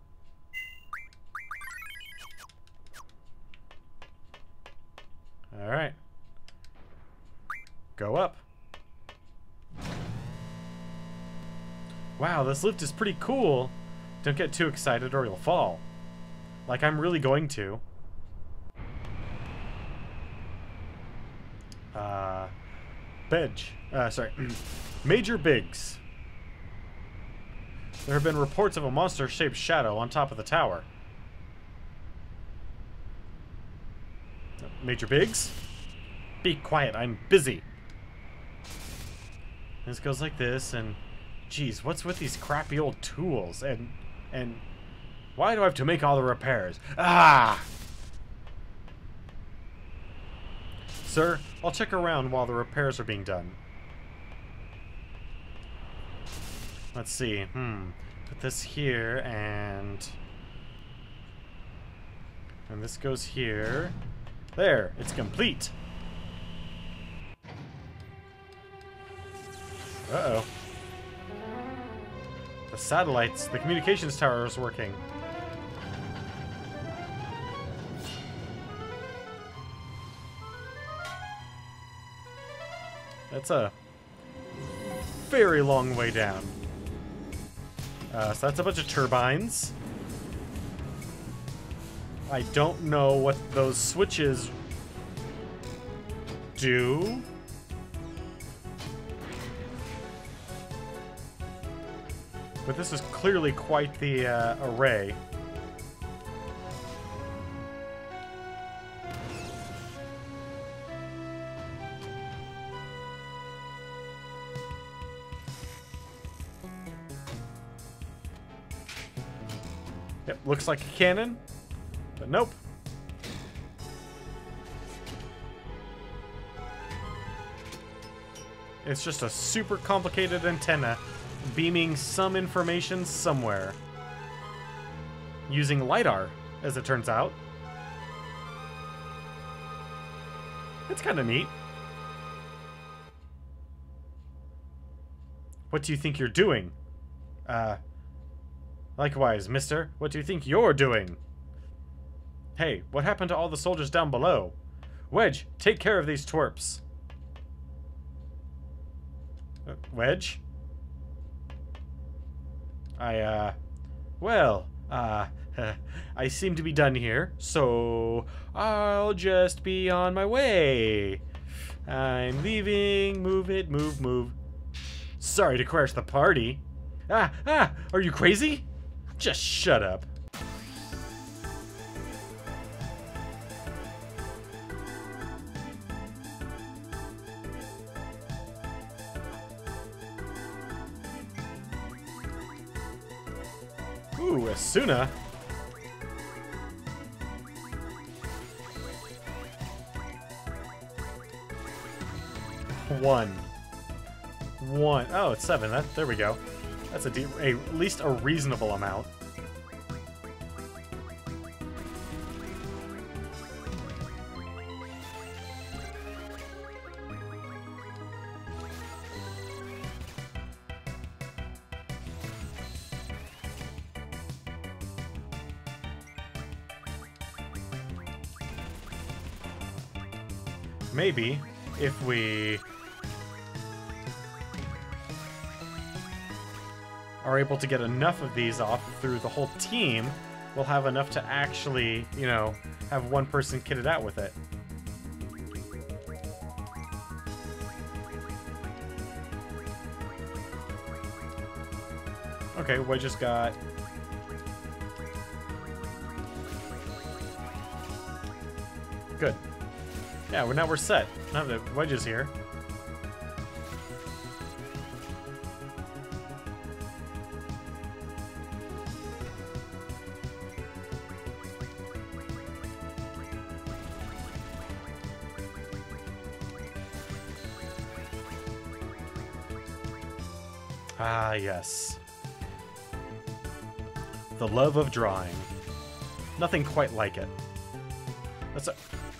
Alright. Go up. Wow, this lift is pretty cool. Don't get too excited or you'll fall. Like I'm really going to. Major Biggs. There have been reports of a monster-shaped shadow on top of the tower. Major Biggs? Be quiet, I'm busy. This goes like this, and geez, what's with these crappy old tools? And why do I have to make all the repairs? Ah! Sir, I'll check around while the repairs are being done. Let's see. Put this here, and this goes here. There, it's complete. Uh-oh. The satellites, the communications tower is working. That's a very long way down. So that's a bunch of turbines. I don't know what those switches do. But this is clearly quite the array. Yep, looks like a cannon, but nope. It's just a super complicated antenna beaming some information somewhere. Using LiDAR, as it turns out. It's kind of neat. What do you think you're doing? Likewise, mister. What do you think you're doing? Hey, what happened to all the soldiers down below? Wedge, take care of these twerps. Wedge? I seem to be done here, so I'll just be on my way. I'm leaving. Move it, move, move. Sorry to crash the party. Ah! Ah! Are you crazy? Just shut up. Ooh, Asuna. One. Oh, it's 7. There we go. That's at least a reasonable amount. Maybe if we are able to get enough of these off through the whole team, we'll have enough to actually, you know, have one person kitted out with it. Okay, we just got... Good. Yeah, now we're set. Now the wedge is here. Ah, yes. The love of drawing. Nothing quite like it.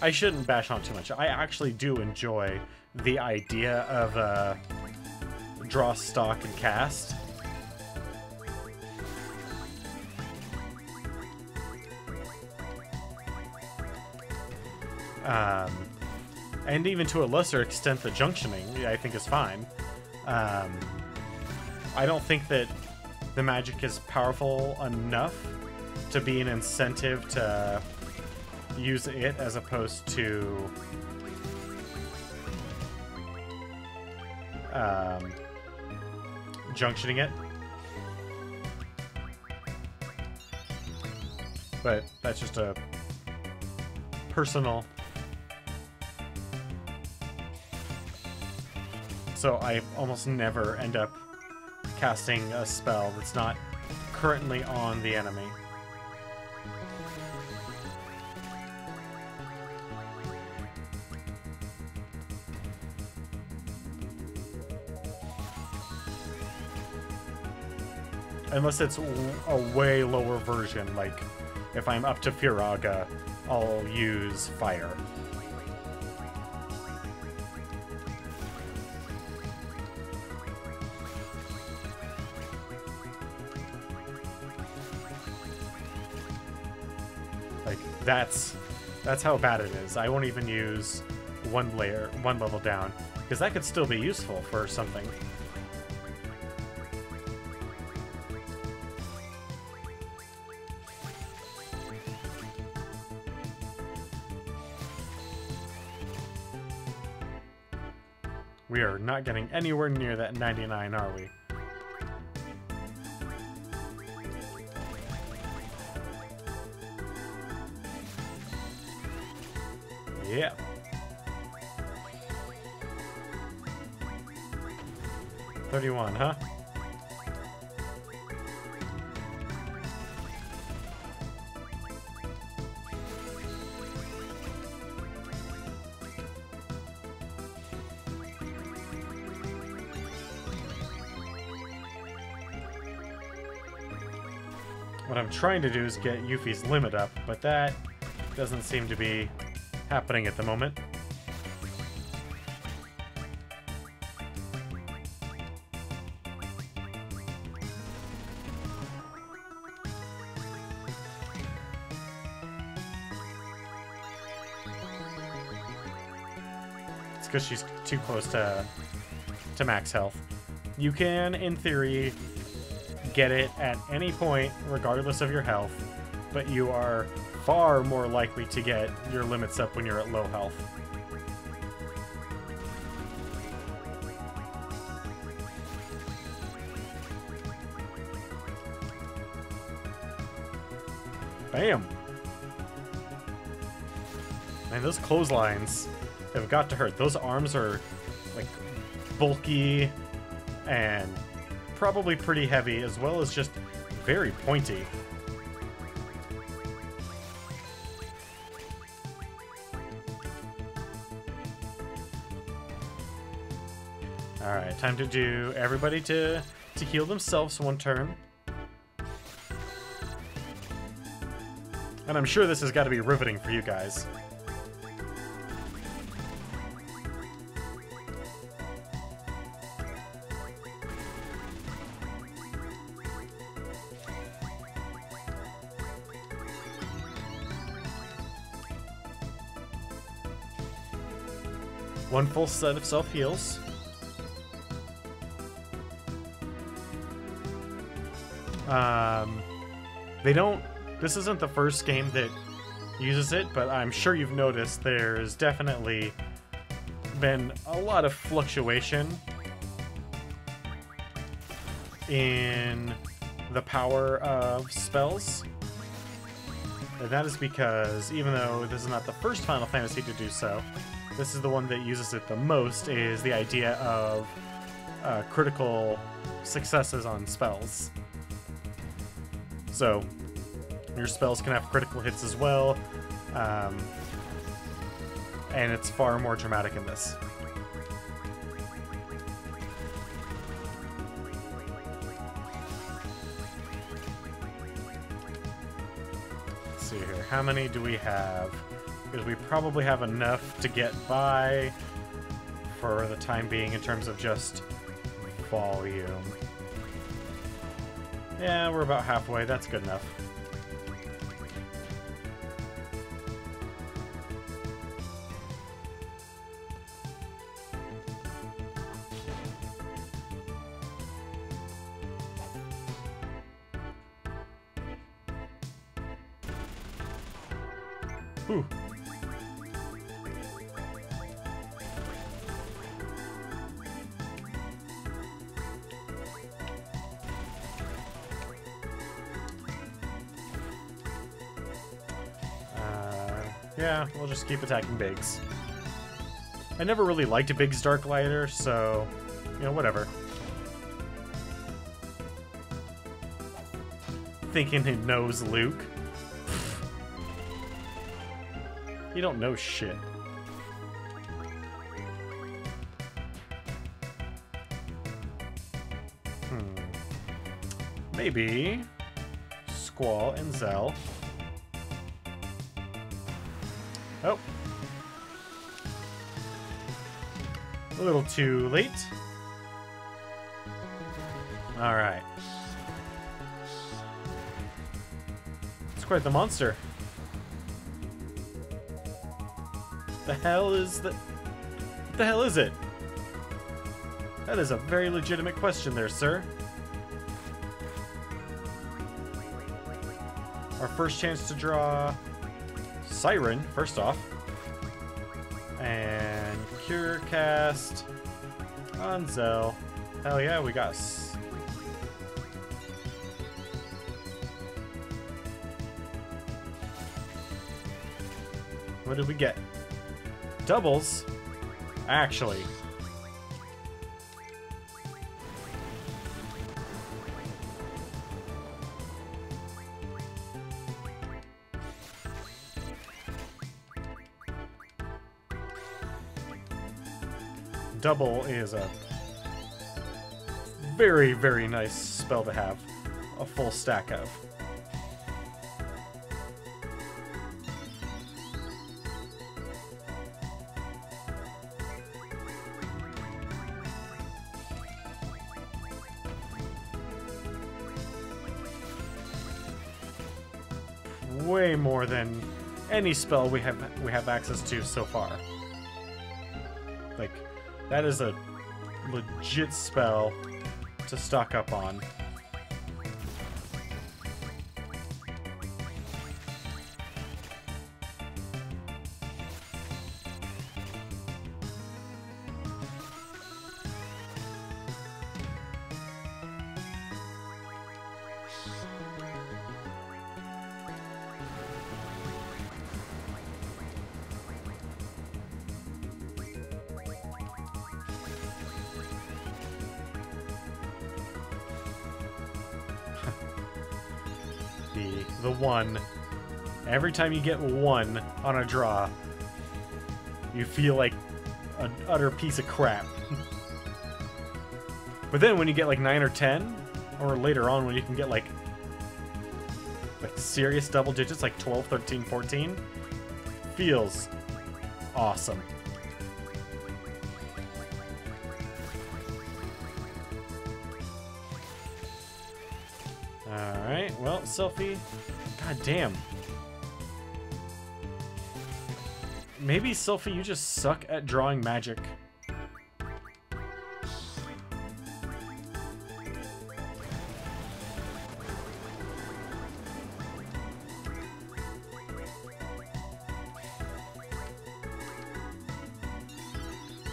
I shouldn't bash on too much. I actually do enjoy the idea of draw, stock, and cast. And even to a lesser extent, the junctioning, I think, is fine. I don't think that the magic is powerful enough to be an incentive to use it as opposed to junctioning it. But that's just a personal... So I almost never end up casting a spell that's not currently on the enemy. Unless it's a way lower version, like if I'm up to Firaga, I'll use fire. Like that's how bad it is. I won't even use one level down, because that could still be useful for something. We are not getting anywhere near that 99, are we? Yeah. $31, huh? What I'm trying to do is get Yuffie's limit up, but that doesn't seem to be happening at the moment. It's because she's too close to max health. You can, in theory, get it at any point, regardless of your health, but you are far more likely to get your limits up when you're at low health. Bam! Man, those clotheslines have got to hurt. Those arms are, like, bulky and probably pretty heavy, as well as just very pointy. Alright, time to do everybody to heal themselves one turn. And I'm sure this has got to be riveting for you guys. One full set of self-heals. They don't... This isn't the first game that uses it, but I'm sure you've noticed there's definitely been a lot of fluctuation in the power of spells. And that is because, even though this is not the first Final Fantasy to do so, this is the one that uses it the most, is the idea of critical successes on spells. So, your spells can have critical hits as well, and it's far more dramatic in this. Let's see here, how many do we have? Because we probably have enough to get by for the time being in terms of just volume. Yeah, we're about halfway. That's good enough. Ooh. Yeah, we'll just keep attacking Biggs. I never really liked a Biggs Dark Lighter, so, you know, whatever. Thinking he knows Luke. You don't know shit. Maybe Squall and Zell. Oh. A little too late. Alright. It's quite the monster. The hell is the... What the hell is it? That is a very legitimate question there, sir. Our first chance to draw Siren, first off. And Cure Cast on Zell. Hell yeah, we got... What did we get? Doubles? Actually. Double is a very, very nice spell to have a full stack of. Way more than any spell we have access to so far. Like, that is a legit spell to stock up on. The one. Every time you get one on a draw, you feel like an utter piece of crap. But then when you get like 9 or 10, or later on when you can get like serious double digits, like 12, 13, 14, feels awesome. Alright, well, Selfie, god damn. Maybe, Selfie, you just suck at drawing magic.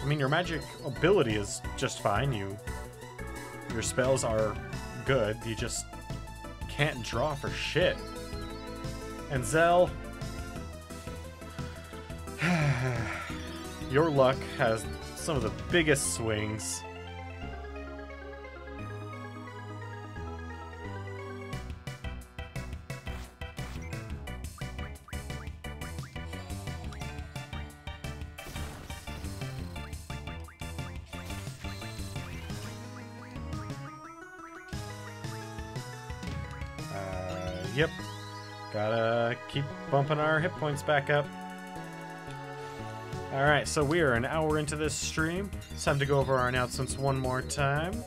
I mean, your magic ability is just fine. Your spells are good. You just can't draw for shit. And Zell, your luck has some of the biggest swings. Yep. Gotta keep bumping our hit points back up. Alright, so we are an hour into this stream. It's time to go over our announcements one more time.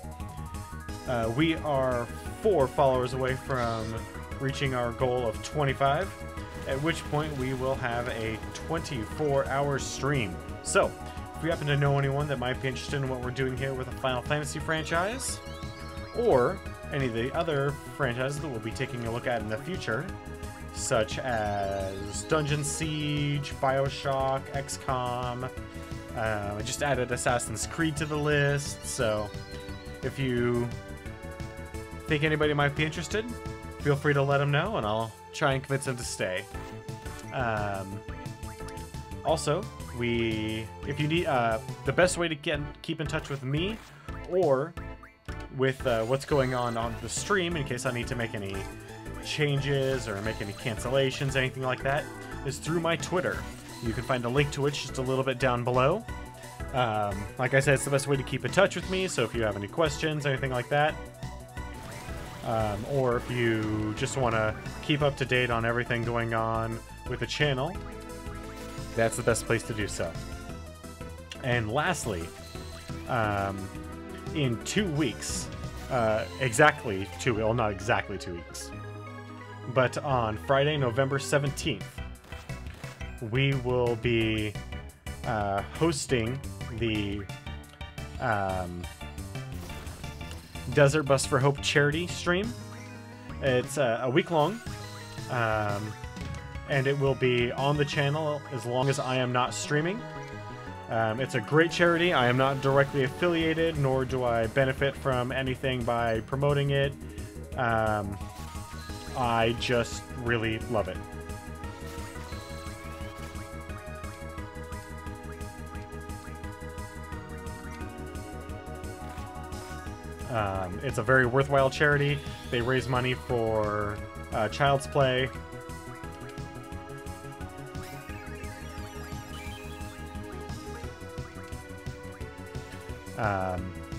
We are 4 followers away from reaching our goal of 25, at which point we will have a 24-hour stream. So, if you happen to know anyone that might be interested in what we're doing here with the Final Fantasy franchise, or any of the other franchises that we'll be taking a look at in the future, such as Dungeon Siege, Bioshock, XCOM. I just added Assassin's Creed to the list, so if you think anybody might be interested, feel free to let them know, and I'll try and convince them to stay. Also, if you need the best way to keep in touch with me, or with what's going on the stream, in case I need to make any changes or make any cancellations, anything like that, is through my Twitter. You can find a link to it just a little bit down below. Like I said, it's the best way to keep in touch with me, so if you have any questions, anything like that, or if you just want to keep up to date on everything going on with the channel, that's the best place to do so. And lastly, in 2 weeks, exactly 2, well, not exactly 2 weeks, but on Friday, November 17th, we will be hosting the Desert Bus for Hope charity stream. It's a week long, and it will be on the channel as long as I am not streaming. It's a great charity. I am not directly affiliated, nor do I benefit from anything by promoting it. I just really love it. It's a very worthwhile charity. They raise money for Child's Play.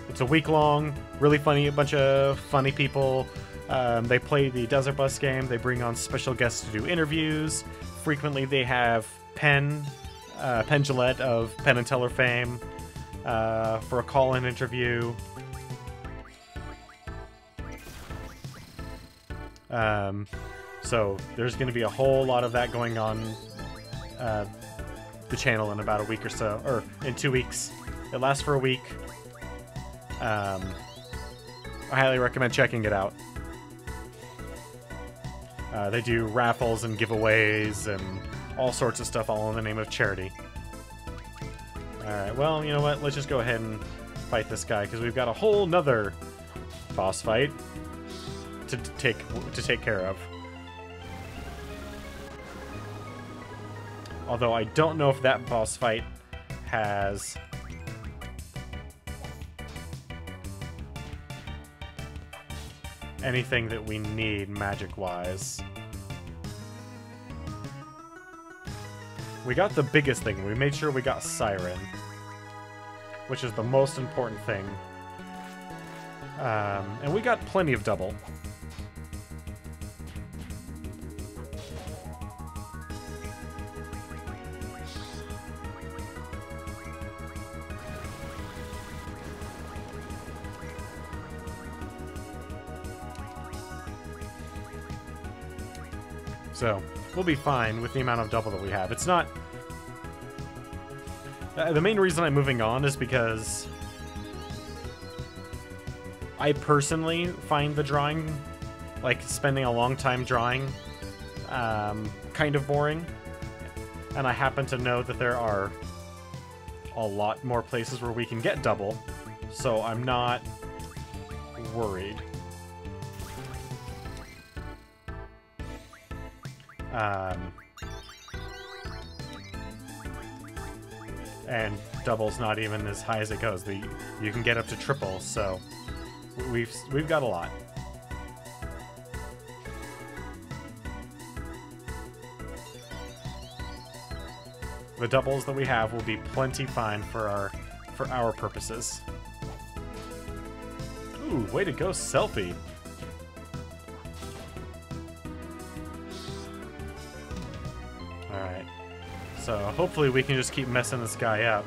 It's a week long, really funny, a bunch of funny people. They play the Desert Bus game. They bring on special guests to do interviews. Frequently they have Penn Jillette of Penn and Teller fame for a call-in interview. So there's going to be a whole lot of that going on the channel in about a week or so, or in 2 weeks. It lasts for a week. I highly recommend checking it out. They do raffles and giveaways and all sorts of stuff, all in the name of charity. Alright, well, you know what? Let's just go ahead and fight this guy, because we've got a whole nother boss fight to take care of. Although I don't know if that boss fight has... anything that we need magic-wise. We got the biggest thing. We made sure we got Siren, which is the most important thing. And we got plenty of double. So, we'll be fine with the amount of double that we have. It's not... the main reason I'm moving on is because I personally find the drawing, like spending a long time drawing, kind of boring. And I happen to know that there are a lot more places where we can get double, so I'm not worried. And double's not even as high as it goes. You can get up to triple, so we've got a lot. The doubles that we have will be plenty fine for our purposes. Ooh, way to go, Selfie. Alright. So hopefully we can just keep messing this guy up.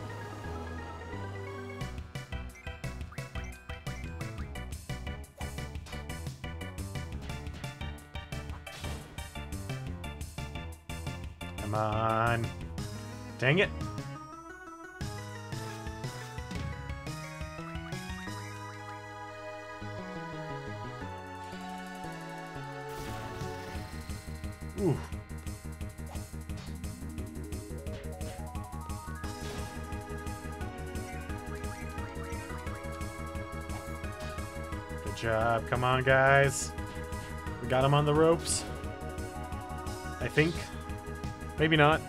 Come on. Dang it. Ooh. Good job. Come on, guys. We got him on the ropes. I think. Maybe not.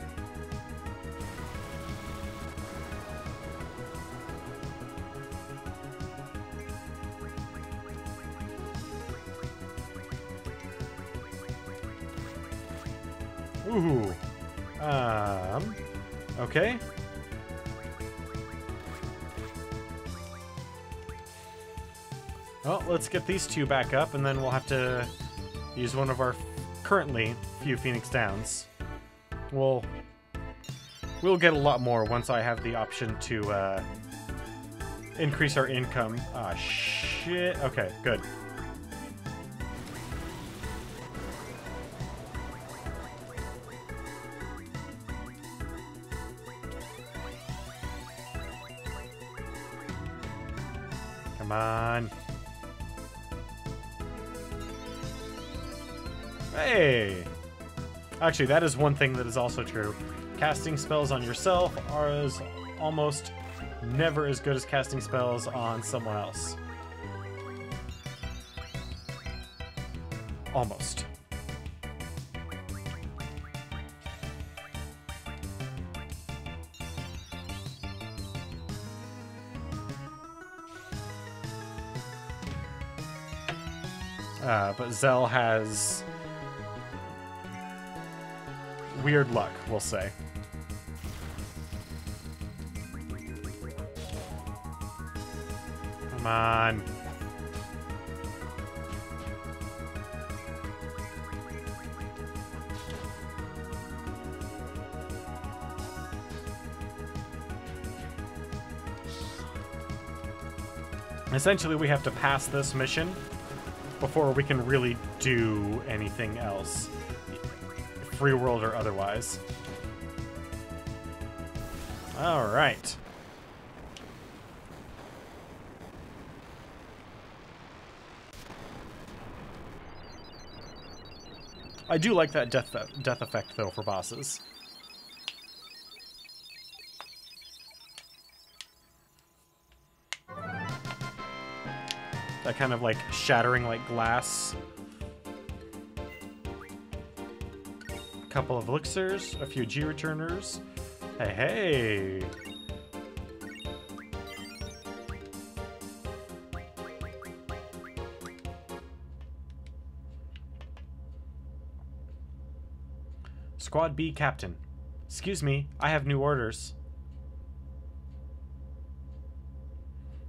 Ooh. Okay. Well, let's get these two back up, and then we'll have to use one of our currently few Phoenix Downs. We'll get a lot more once I have the option to increase our income. Ah, shit. Okay, good. Come on. Hey! Actually, that is one thing that is also true. Casting spells on yourself are almost never as good as casting spells on someone else. Almost. But Zell has weird luck, we'll say. Come on. Essentially, we have to pass this mission before we can really do anything else, free world or otherwise. All right. I do like that death effect though for bosses. That kind of like shattering like glass. A couple of elixirs, a few G returners. Hey, hey. Squad B Captain. Excuse me, I have new orders.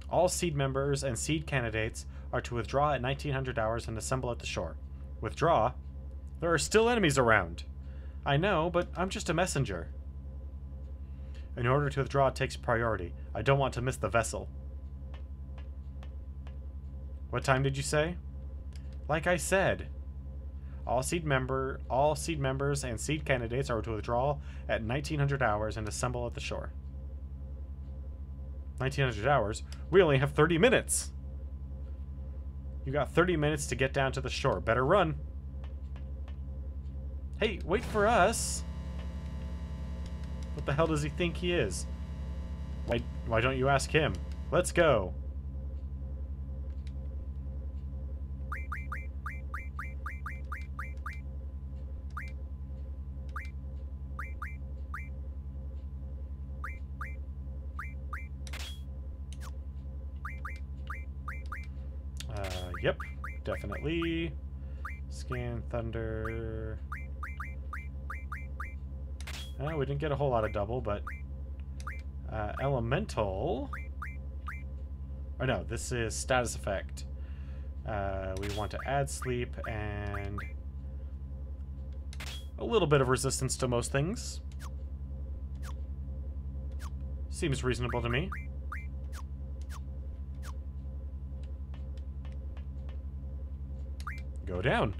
All seed members and seed candidates are to withdraw at 1900 hours and assemble at the shore. Withdraw? There are still enemies around. I know, but I'm just a messenger. In order to withdraw, it takes priority. I don't want to miss the vessel. What time did you say? Like I said. All seed members and seed candidates are to withdraw at 1900 hours and assemble at the shore. 1900 hours? We only have 30 minutes! You got 30 minutes to get down to the shore. Better run. Hey, wait for us! What the hell does he think he is? Why don't you ask him? Let's go! Yep, definitely. Scan, thunder. We didn't get a whole lot of double, but elemental. Oh no, this is status effect. We want to add sleep and a little bit of resistance to most things. Seems reasonable to me. Go down.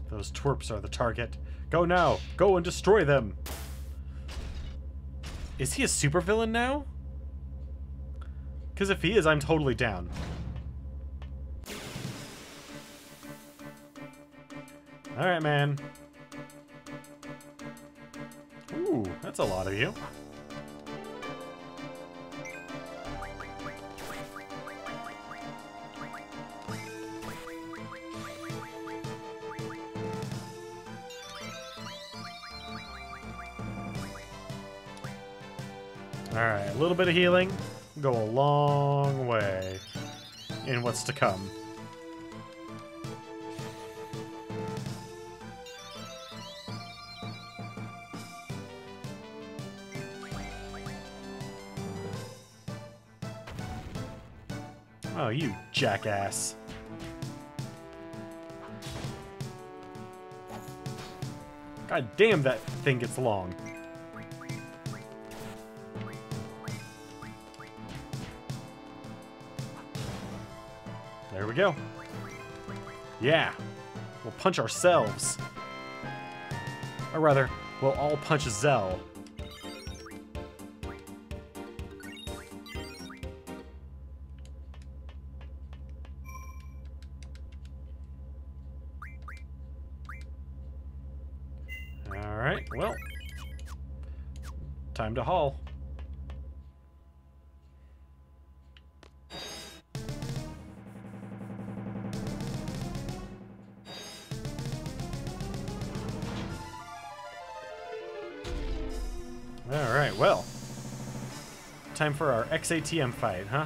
Those twerps are the target. Go now! Go and destroy them! Is he a supervillain now? Because if he is, I'm totally down. Alright, man. Ooh, that's a lot of you. Alright, a little bit of healing go a long way in what's to come. Oh, you jackass. God damn, that thing gets long. There we go. Yeah. We'll punch ourselves. Or rather, we'll all punch Zell. Alright, well. Time to haul. Alright, well. Time for our XATM fight, huh?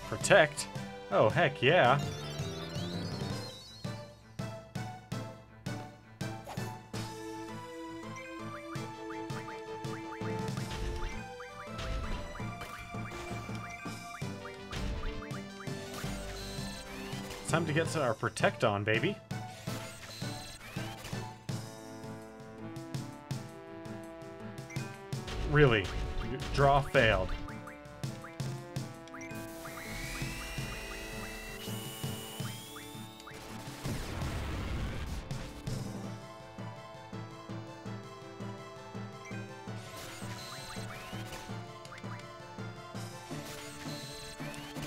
Protect? Oh, heck yeah. Time to get to our protect on, baby. Really, draw failed.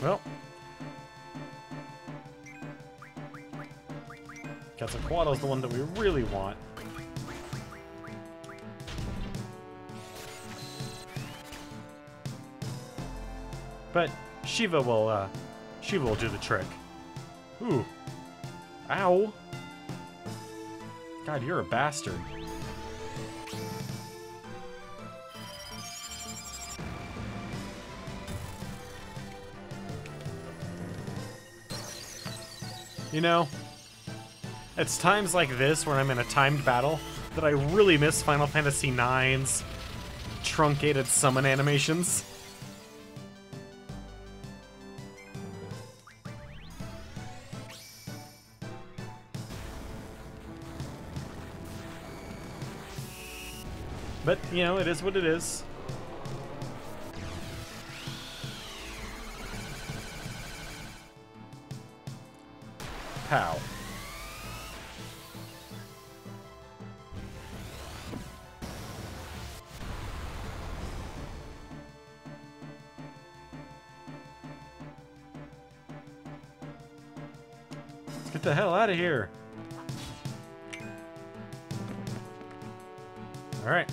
Well, Quetzalcoatl's the one that we really want. But Shiva will do the trick. Ooh. Ow. God, you're a bastard. You know, it's times like this when I'm in a timed battle that I really miss Final Fantasy IX's truncated summon animations. But, you know, it is what it is. Pow. Let's get the hell out of here. All right.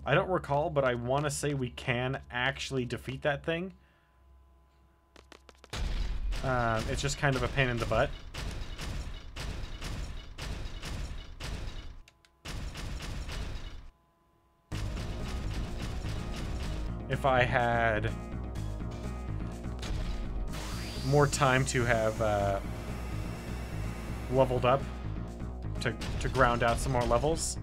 I don't recall, but I want to say we can actually defeat that thing. It's just kind of a pain in the butt. If I had more time to have leveled up to ground out some more levels,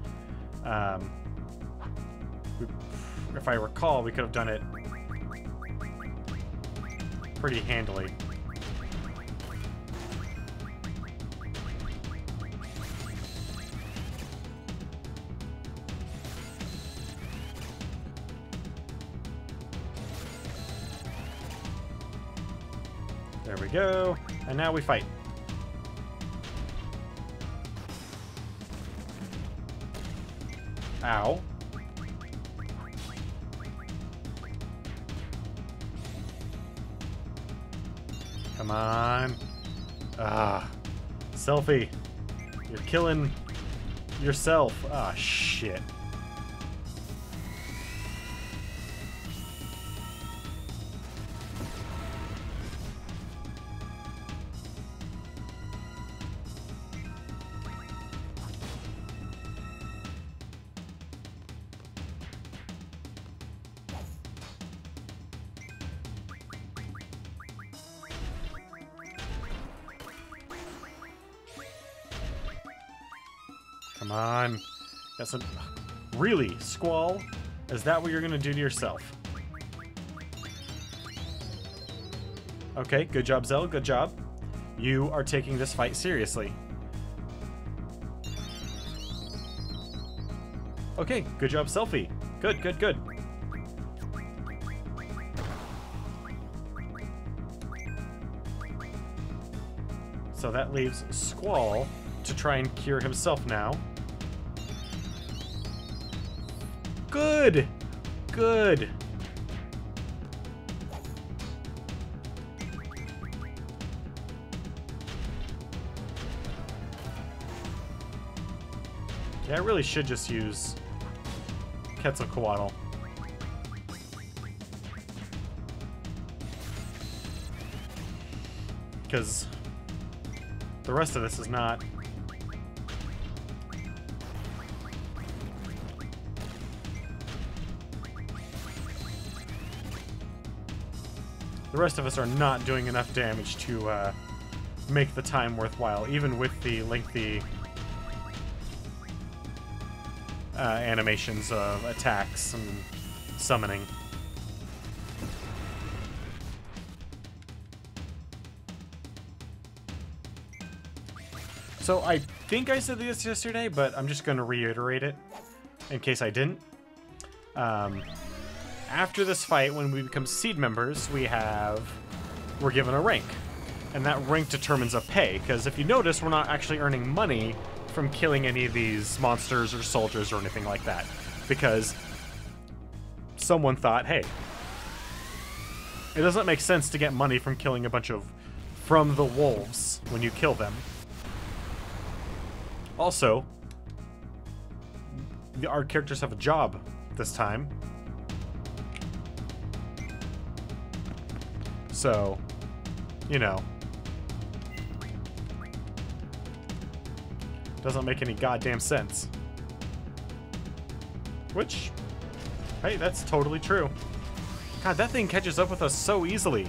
if I recall, we could have done it pretty handily. There we go. And now we fight. Ow. Come on. Ah. Selfie. You're killing yourself. Ah, shit. Come on. That's a... Really? Squall? Is that what you're gonna do to yourself? Okay, good job, Zell. Good job. You are taking this fight seriously. Okay, good job, Selfie. Good, good, good. So that leaves Squall to try and cure himself now. Good! Good! Yeah, I really should just use Quetzalcoatl. Because the rest of this is not. The rest of us are not doing enough damage to make the time worthwhile, even with the lengthy animations of attacks and summoning. So I think I said this yesterday, but I'm just going to reiterate it in case I didn't. After this fight, when we become seed members, we're given a rank. And that rank determines a pay, because if you notice, we're not actually earning money from killing any of these monsters or soldiers or anything like that. Because someone thought, hey, it doesn't make sense to get money from killing a bunch of from the wolves when you kill them. Also, our characters have a job this time. So, you know. Doesn't make any goddamn sense. Which, hey, that's totally true. God, that thing catches up with us so easily.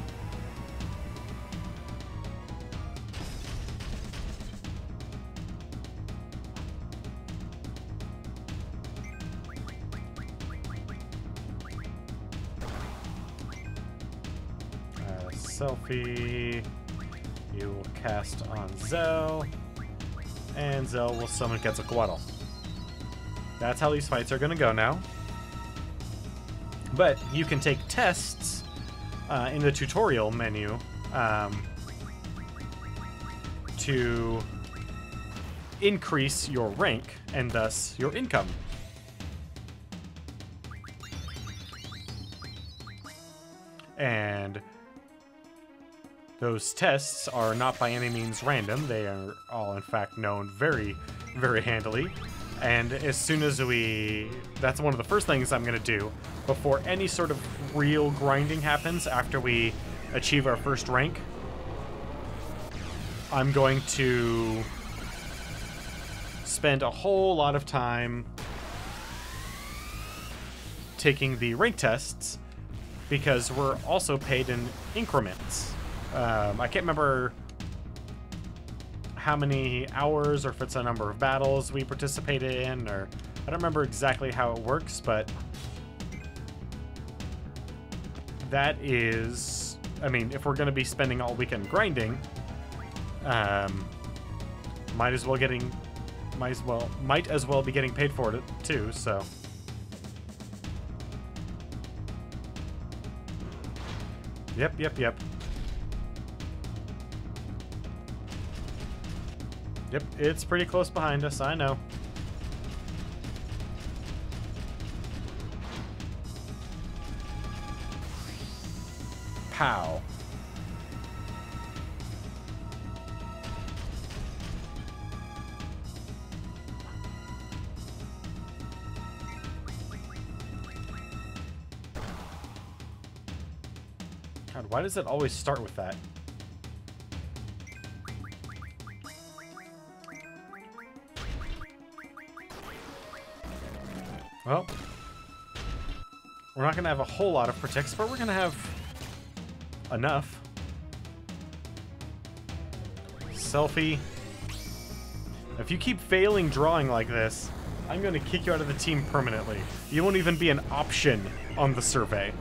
Selfie. You will cast on Zell. And Zell will summon Quetzalcoatl. That's how these fights are going to go now. But you can take tests in the tutorial menu to increase your rank and thus your income. And those tests are not by any means random. They are all, in fact, known very, very handily. And as soon as that's one of the first things I'm going to do before any sort of real grinding happens after we achieve our first rank. I'm going to spend a whole lot of time taking the rank tests because we're also paid in increments. I can't remember how many hours or if it's a number of battles we participated in, or I don't remember exactly how it works, but that is, I mean, if we're going to be spending all weekend grinding, might as well be getting paid for it too, so. Yep. Yep, it's pretty close behind us, I know. Pow. God, why does it always start with that? Well, we're not going to have a whole lot of protects, but we're going to have enough. Selfie. If you keep failing drawing like this, I'm going to kick you out of the team permanently. You won't even be an option on the survey.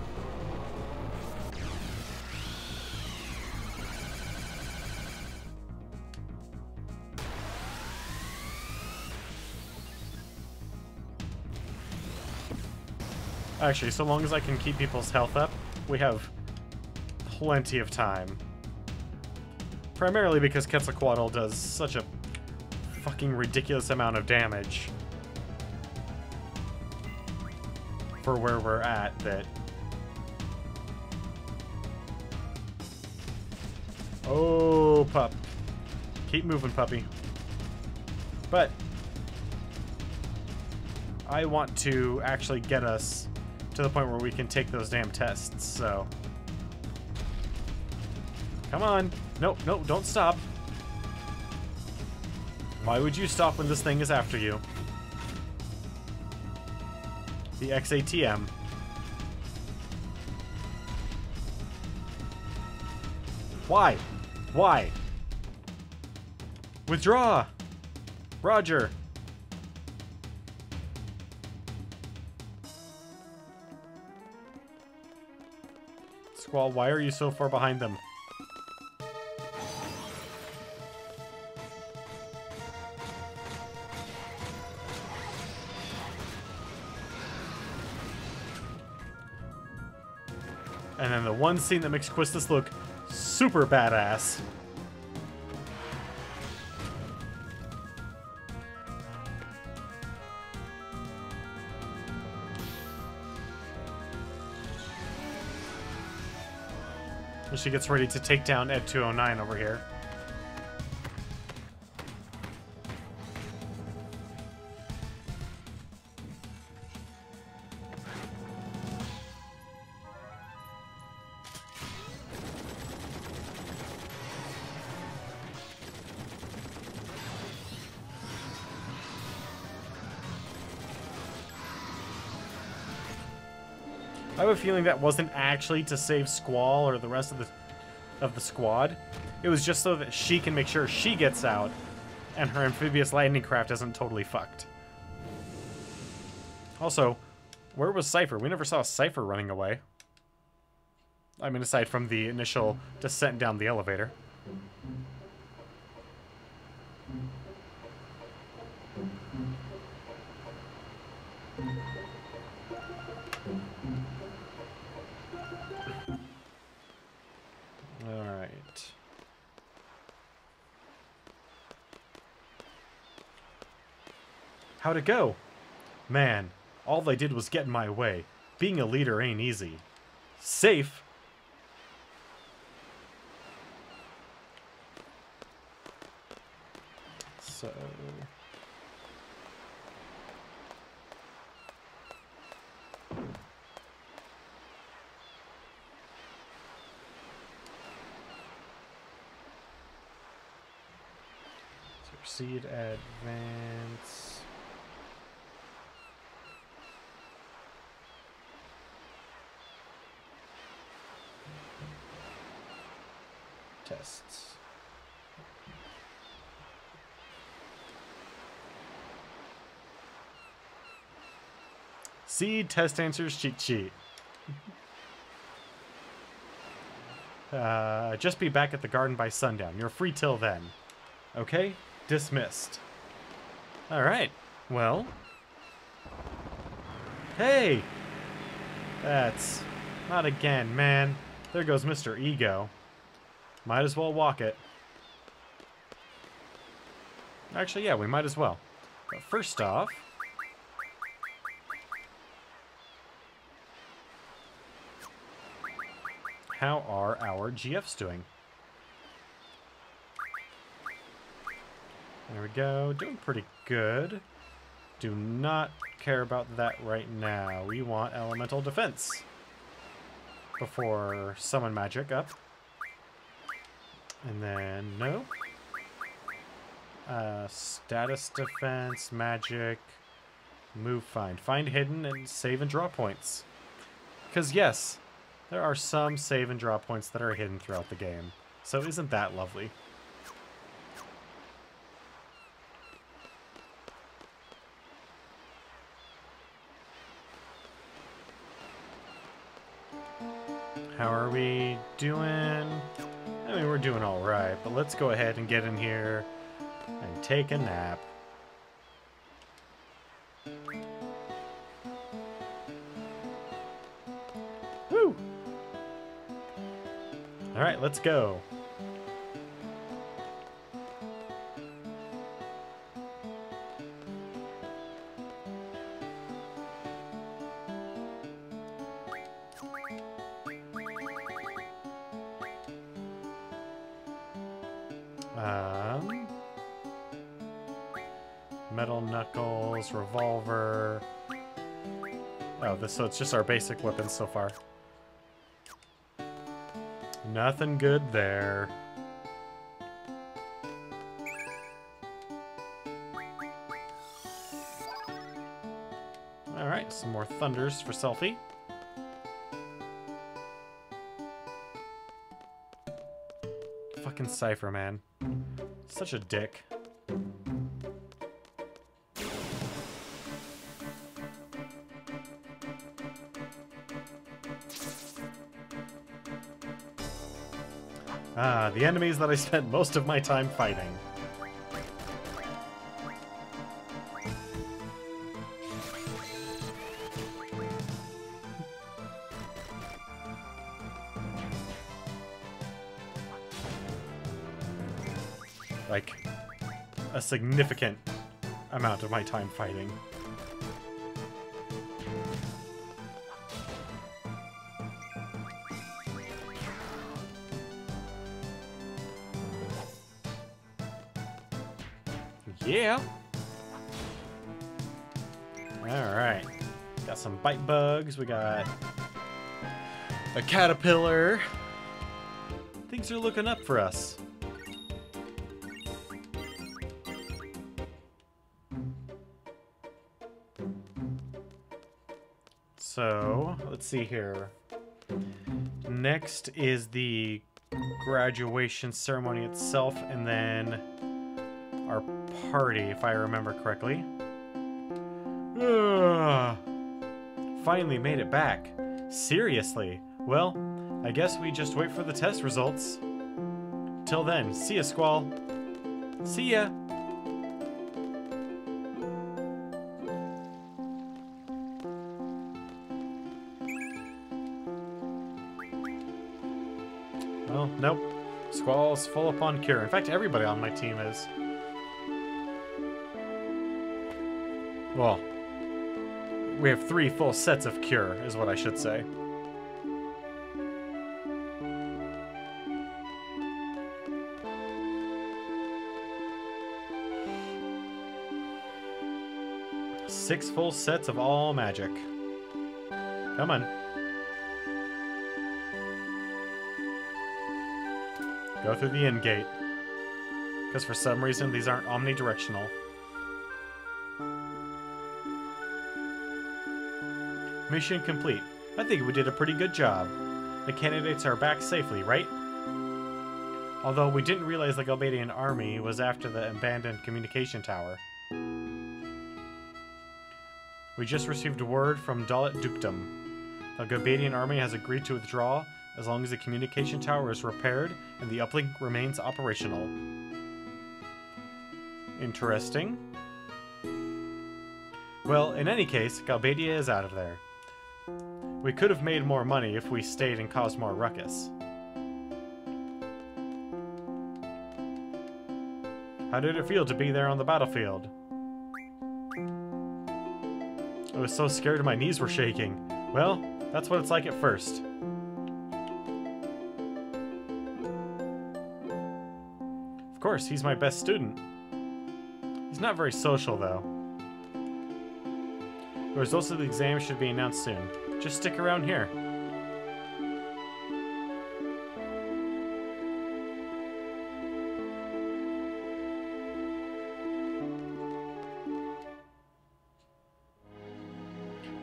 Actually, so long as I can keep people's health up, we have plenty of time. Primarily because Quetzalcoatl does such a fucking ridiculous amount of damage for where we're at that... Oh, pup. Keep moving, puppy. But I want to actually get us to the point where we can take those damn tests, so... Come on! No, don't stop. Why would you stop when this thing is after you? The XATM. Why? Why? Withdraw! Roger! Squall, why are you so far behind them? And then the one scene that makes Quistis look super badass. When she gets ready to take down Ed 209 over here. I have a feeling that wasn't actually to save Squall or the rest of the squad. It was just so that she can make sure she gets out and her amphibious landing craft isn't totally fucked. Also, where was Cypher? We never saw Cypher running away. I mean, aside from the initial descent down the elevator. Alright. How'd it go? Man, all they did was get in my way. Being a leader ain't easy. Safe? So... Proceed, advance. Tests. See, test answers, cheat sheet. Just be back at the garden by sundown. You're free till then. Okay? Dismissed. Alright. Well. Hey! That's... not again, man. There goes Mr. Ego. Might as well walk it. Actually, yeah, we might as well. But first off... how are our GFs doing? There we go. Doing pretty good. Do not care about that right now. We want elemental defense before summon magic up. And then, no. Status defense, magic, move, find. Find hidden and save and draw points. Because yes, there are some save and draw points that are hidden throughout the game. So isn't that lovely? How are we doing? I mean, we're doing all right, but let's go ahead and get in here and take a nap. Woo! All right, let's go. Metal knuckles, revolver. Oh, so it's just our basic weapons so far. Nothing good there. Alright, some more thunders for Selfie. Fucking Cypher, man. Such a dick. Ah, the enemies that I spent most of my time fighting. Like, a significant amount of my time fighting. Yeah. Alright. Got some bite bugs. We got a caterpillar. Things are looking up for us. So, let's see here. Next is the graduation ceremony itself, and then our party, if I remember correctly. Ugh. Finally made it back. Seriously. Well, I guess we just wait for the test results. Till then, see ya, Squall. See ya. Well, nope. Squall's full up on cure. In fact, everybody on my team is. Well, we have 3 full sets of cure, is what I should say. Six full sets of all magic. Come on. Go through the end gate. Because for some reason these aren't omnidirectional. Mission complete. I think we did a pretty good job. The candidates are back safely, right? Although we didn't realize the Galbadian army was after the abandoned communication tower. We just received word from Dalit Dukedom. The Galbadian army has agreed to withdraw as long as the communication tower is repaired and the uplink remains operational. Interesting. Well, in any case, Galbadia is out of there. We could have made more money if we stayed and caused more ruckus. How did it feel to be there on the battlefield? I was so scared my knees were shaking. Well, that's what it's like at first. Of course, he's my best student. He's not very social, though. The results of the exam should be announced soon. Just stick around here.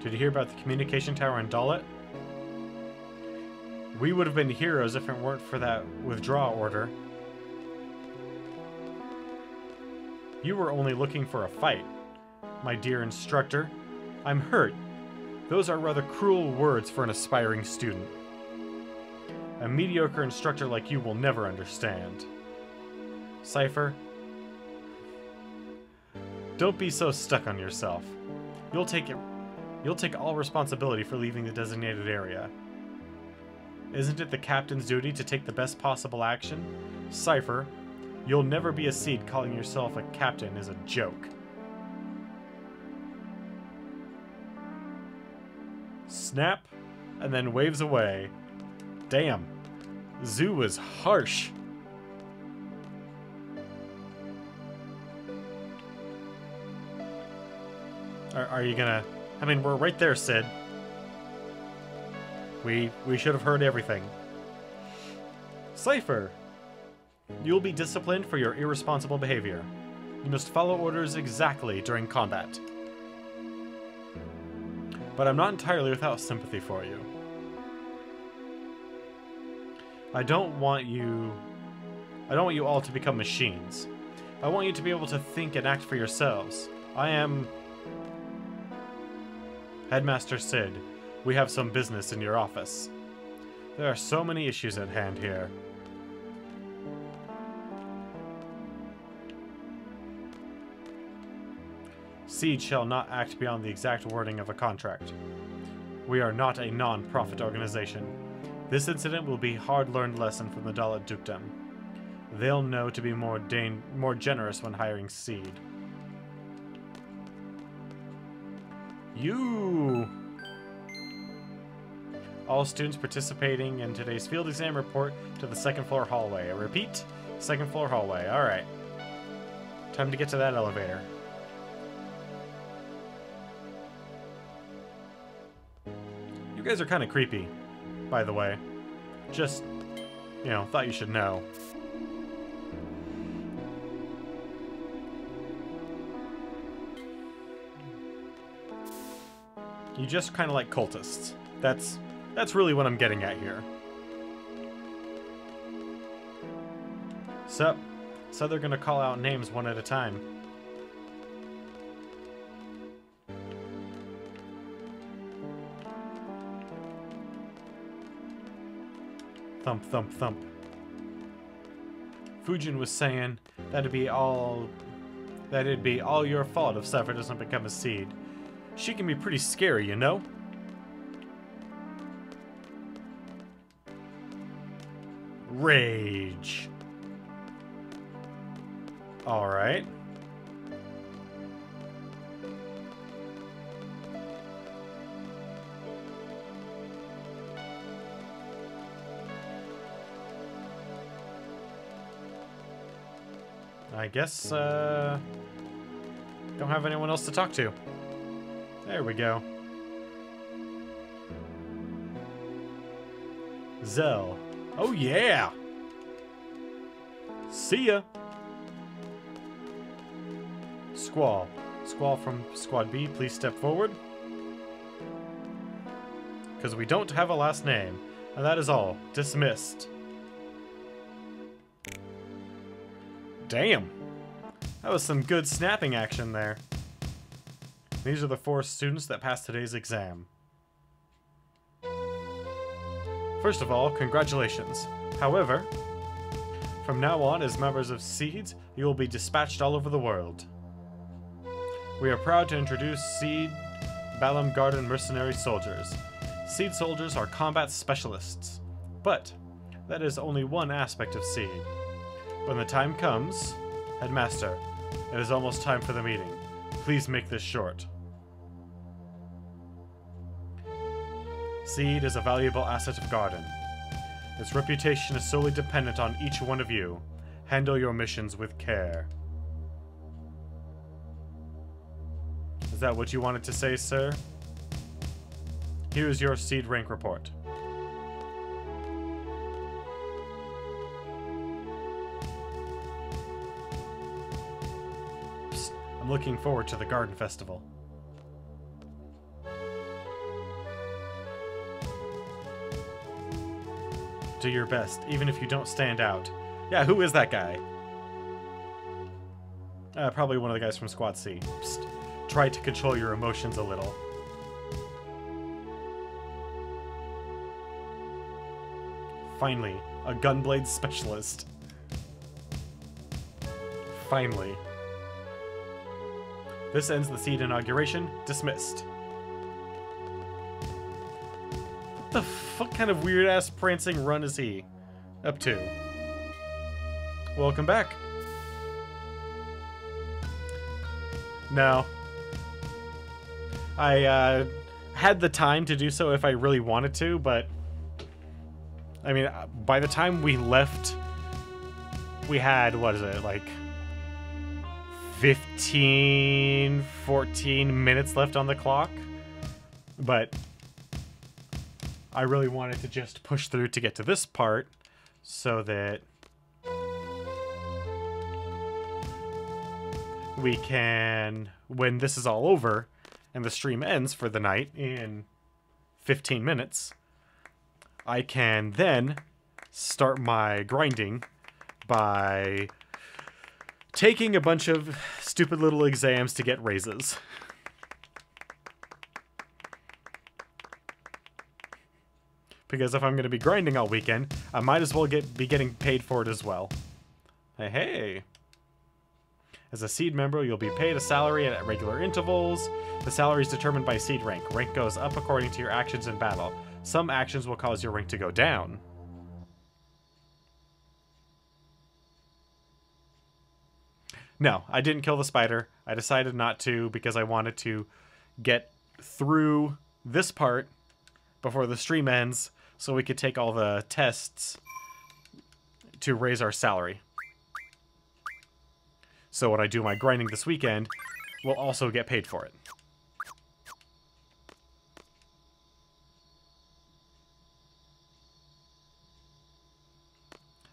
Did you hear about the communication tower in Dalit? We would have been heroes if it weren't for that withdrawal order. You were only looking for a fight, my dear instructor. I'm hurt. Those are rather cruel words for an aspiring student. A mediocre instructor like you will never understand. Cypher, don't be so stuck on yourself. You'll take all responsibility for leaving the designated area. Isn't it the captain's duty to take the best possible action? Cypher, you'll never be a seed. Calling yourself a captain is a joke. Snap, and then waves away. Damn, Zoo was harsh. Are you gonna... I mean, we're right there, Sid. We should have heard everything. Cypher, you'll be disciplined for your irresponsible behavior. You must follow orders exactly during combat. But I'm not entirely without sympathy for you. I don't want you all to become machines. I want you to be able to think and act for yourselves. I am... Headmaster Sid, we have some business in your office. There are so many issues at hand here. Siege shall not act beyond the exact wording of a contract. We are not a non-profit organization. This incident will be a hard-learned lesson from the Dalit Dukedom. They'll know to be more generous when hiring Seed. You! All students participating in today's field exam report to the second floor hallway. I repeat, second floor hallway. Alright. Time to get to that elevator. You guys are kind of creepy, by the way. Just, you know, thought you should know. You just kind of like cultists. That's really what I'm getting at here. So they're gonna call out names one at a time. Thump, thump, thump. Fujin was saying that'd be all your fault if Cypher doesn't become a seed. She can be pretty scary, you know? Rage. Alright. I guess, don't have anyone else to talk to. There we go. Zell. Oh yeah! See ya! Squall. Squall from Squad B, please step forward. Because we don't have a last name. And that is all. Dismissed. Damn! That was some good snapping action there. These are the 4 students that passed today's exam. First of all, congratulations. However, from now on, as members of Seeds, you will be dispatched all over the world. We are proud to introduce Seed Balam Garden Mercenary Soldiers. Seed soldiers are combat specialists, but that is only one aspect of Seed. When the time comes, Headmaster, it is almost time for the meeting. Please make this short. Seed is a valuable asset of Garden. Its reputation is solely dependent on each one of you. Handle your missions with care. Is that what you wanted to say, sir? Here is your Seed rank report. Psst, I'm looking forward to the Garden Festival. Do your best, even if you don't stand out. Yeah, who is that guy? Probably one of the guys from Squad C. Psst. Try to control your emotions a little. Finally, a gunblade specialist. Finally. This ends the Seed inauguration. Dismissed. What the fuck kind of weird-ass prancing run is he up to? Welcome back. No. I had the time to do so if I really wanted to, but I mean, by the time we left, we had, what is it, like 15, 14 minutes left on the clock. But I really wanted to just push through to get to this part so that we can, when this is all over and the stream ends for the night in 15 minutes, I can then start my grinding by taking a bunch of stupid little exams to get raises. Because if I'm going to be grinding all weekend, I might as well be getting paid for it as well. Hey, hey. As a Seed member, you'll be paid a salary at regular intervals. The salary is determined by Seed rank. Rank goes up according to your actions in battle. Some actions will cause your rank to go down. No, I didn't kill the spider. I decided not to because I wanted to get through this part before the stream ends so we could take all the tests to raise our salary. So when I do my grinding this weekend, we'll also get paid for it.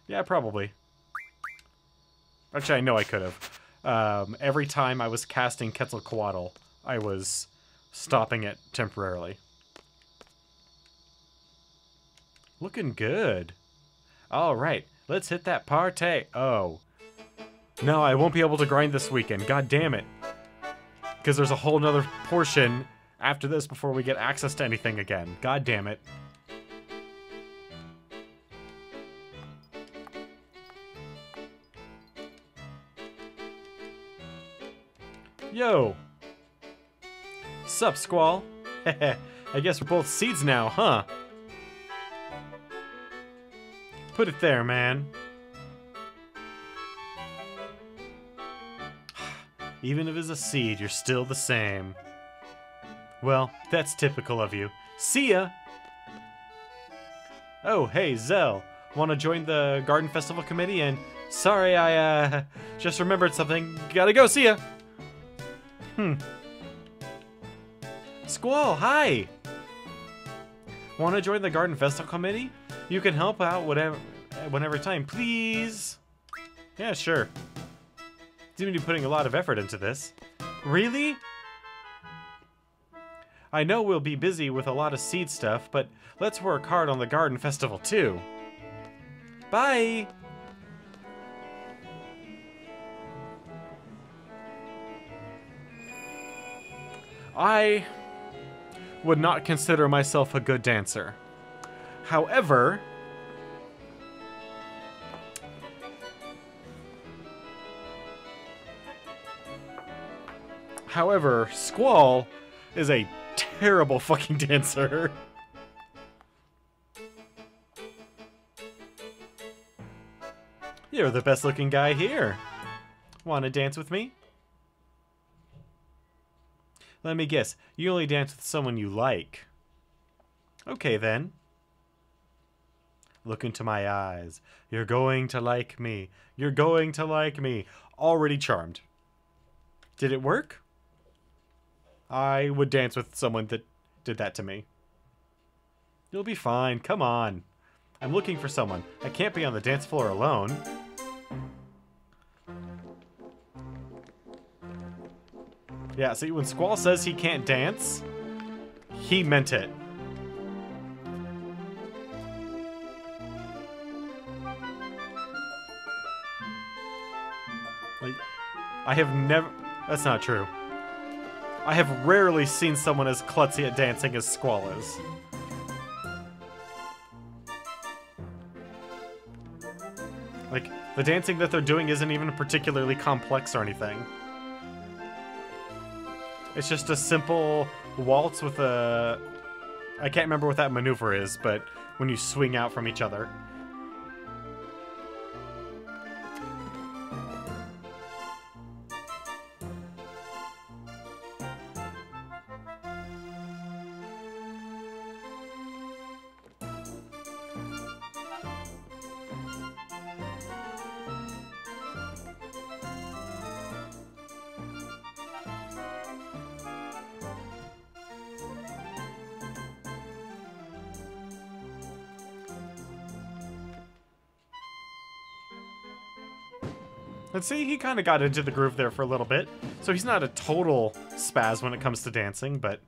Yeah, probably. Actually, I know I could have. Every time I was casting Quetzalcoatl, I was stopping it temporarily. Looking good. All right, let's hit that party. Oh. No, I won't be able to grind this weekend. God damn it. Because there's a whole nother portion after this before we get access to anything again. God damn it. Yo. Sup, Squall? Heh. I guess we're both seeds now, huh? Put it there, man. Even if it's a seed, you're still the same. Well, that's typical of you. See ya! Oh, hey, Zell. Wanna join the Garden Festival Committee? And sorry, I, just remembered something. Gotta go, see ya! Squall, hi! Wanna join the Garden Festival Committee? You can help out whenever time, please! Yeah, sure. Seem to be putting a lot of effort into this. Really? I know we'll be busy with a lot of seed stuff, but let's work hard on the Garden Festival too. Bye! I would not consider myself a good dancer. However, Squall is a terrible fucking dancer. You're the best looking guy here. Wanna dance with me? Let me guess, you only dance with someone you like. Okay then. Look into my eyes. You're going to like me. You're going to like me. Already charmed. Did it work? I would dance with someone that did that to me. You'll be fine. Come on. I'm looking for someone. I can't be on the dance floor alone. Yeah, see, when Squall says he can't dance, he meant it. Like, I have never... That's not true. I have rarely seen someone as klutzy at dancing as Squall is. Like, the dancing that they're doing isn't even particularly complex or anything. It's just a simple waltz with a... I can't remember what that maneuver is, but when you swing out from each other. Let's see, he kind of got into the groove there for a little bit. So he's not a total spaz when it comes to dancing, but...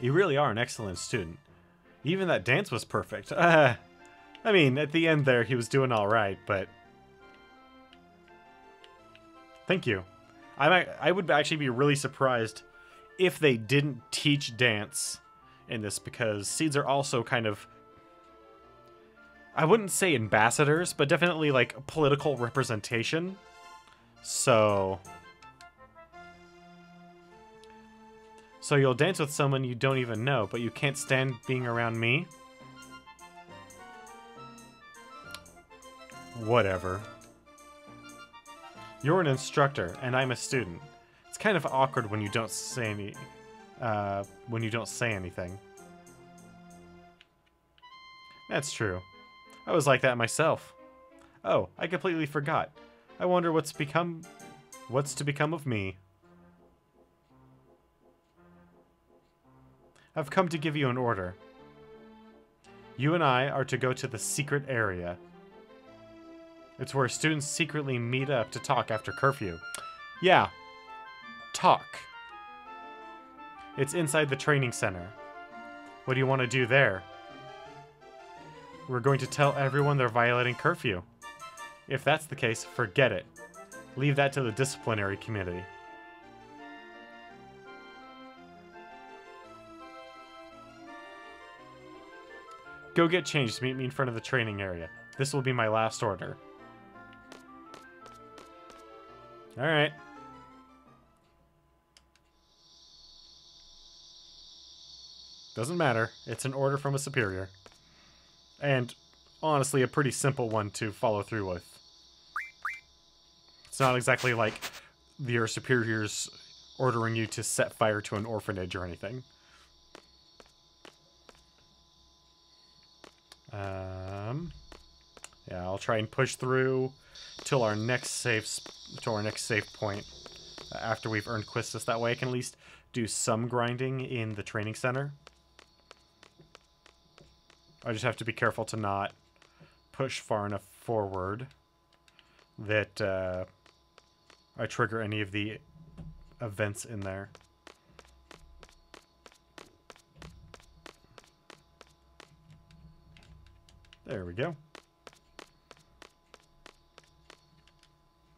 You really are an excellent student. Even that dance was perfect. I mean, at the end there, he was doing alright, but... Thank you. I would actually be really surprised if they didn't teach dance in this, because seeds are also kind of... I wouldn't say ambassadors, but definitely, like, political representation. So you'll dance with someone you don't even know, but you can't stand being around me? Whatever. You're an instructor, and I'm a student. It's kind of awkward when you don't say anything. That's true. I was like that myself. Oh, I completely forgot. I wonder what's to become of me. I've come to give you an order. You and I are to go to the secret area. It's where students secretly meet up to talk after curfew. Yeah, talk. It's inside the training center. What do you want to do there? We're going to tell everyone they're violating curfew. If that's the case, forget it. Leave that to the disciplinary committee. Go get changed to meet me in front of the training area. This will be my last order. Alright. Doesn't matter. It's an order from a superior. And honestly, a pretty simple one to follow through with. It's not exactly like your superiors ordering you to set fire to an orphanage or anything. Yeah, I'll try and push through till our next save point. After we've earned Quistis, that way I can at least do some grinding in the training center. I just have to be careful to not push far enough forward that I trigger any of the events in there. There we go.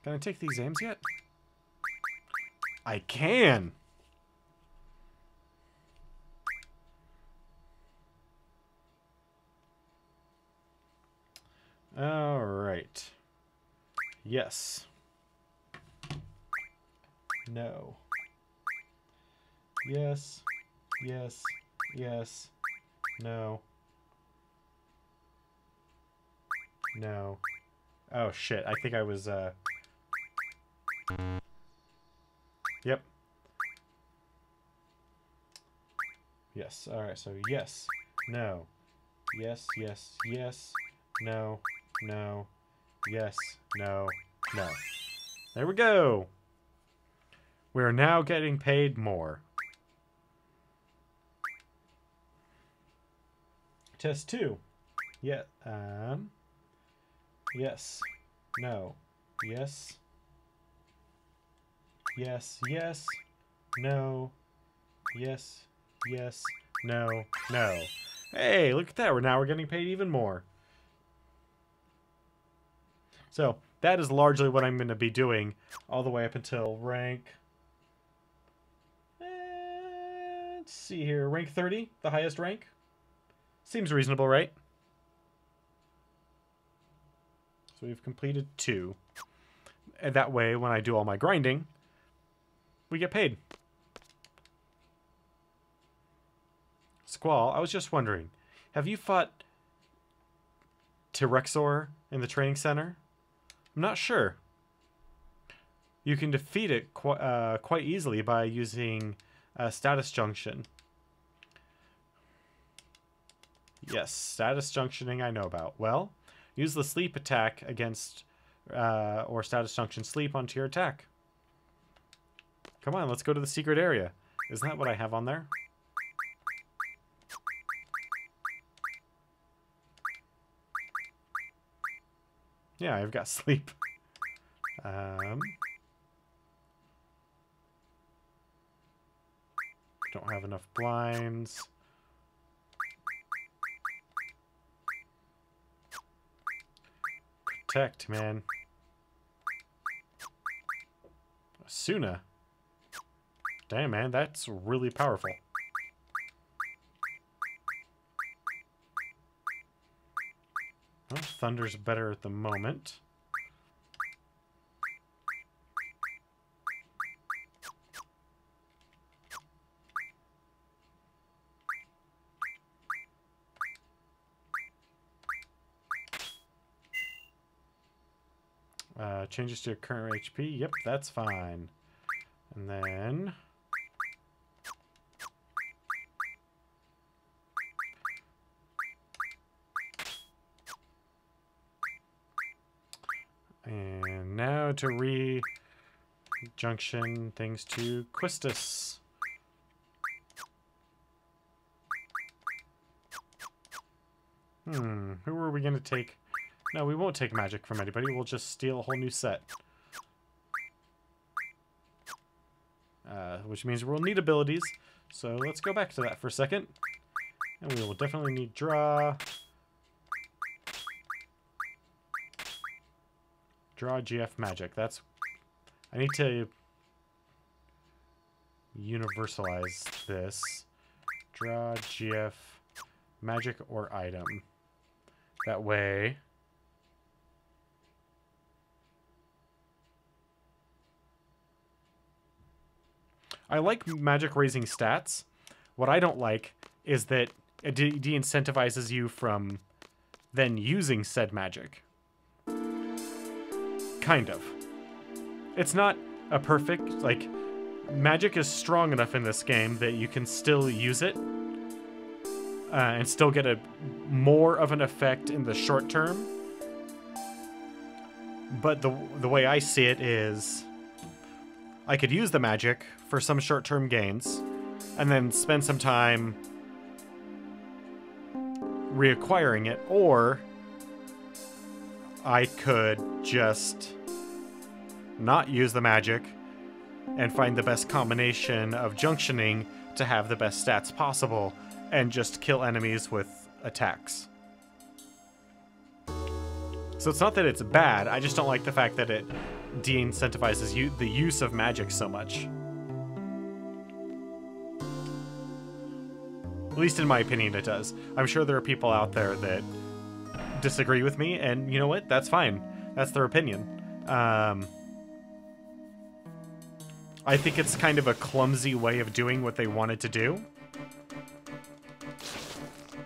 Can I take these aims yet? I can! Alright. Yes. No. Yes. Yes. Yes. No. No. Oh shit, I think I was, Yep. Yes, alright, so yes. No. Yes, yes, yes. No. No. Yes. No. No. There we go! We're now getting paid more. Test 2. Yeah, yes. No. Yes. Yes, yes. No. Yes. Yes. No. No. Hey, look at that. We're getting paid even more. So, that is largely what I'm going to be doing all the way up until rank... let's see here. Rank 30, the highest rank. Seems reasonable, right? So we've completed 2. And that way, when I do all my grinding, we get paid. Squall, I was just wondering, have you fought Tyrexor in the training center? I'm not sure. You can defeat it quite easily by using status junction. Yes, status junctioning I know about. Well, use the sleep attack against, or status junction sleep onto your attack. Come on, let's go to the secret area. Isn't that what I have on there? Yeah, I've got sleep. Don't have enough blinds. Protect, man. Asuna. Damn, man, that's really powerful. Well, Thunder's better at the moment. Changes to your current HP. Yep, that's fine. And then... to re-junction things to Quistis. Who are we going to take? No, we won't take magic from anybody. We'll just steal a whole new set. Which means we'll need abilities. So let's go back to that for a second. And we will definitely need draw. Draw GF magic. That's... I need to universalize this. Draw GF magic or item. That way... I like magic raising stats. What I don't like is that it de-incentivizes you from then using said magic. Kind of. It's not a perfect, like, magic is strong enough in this game that you can still use it and still get a more of an effect in the short term. But the way I see it is I could use the magic for some short-term gains and then spend some time reacquiring it, or I could just not use the magic and find the best combination of junctioning to have the best stats possible and just kill enemies with attacks. So it's not that it's bad, I just don't like the fact that it de-incentivizes the use of magic so much. At least in my opinion it does. I'm sure there are people out there that disagree with me, and you know what? That's fine. That's their opinion. I think it's kind of a clumsy way of doing what they wanted to do.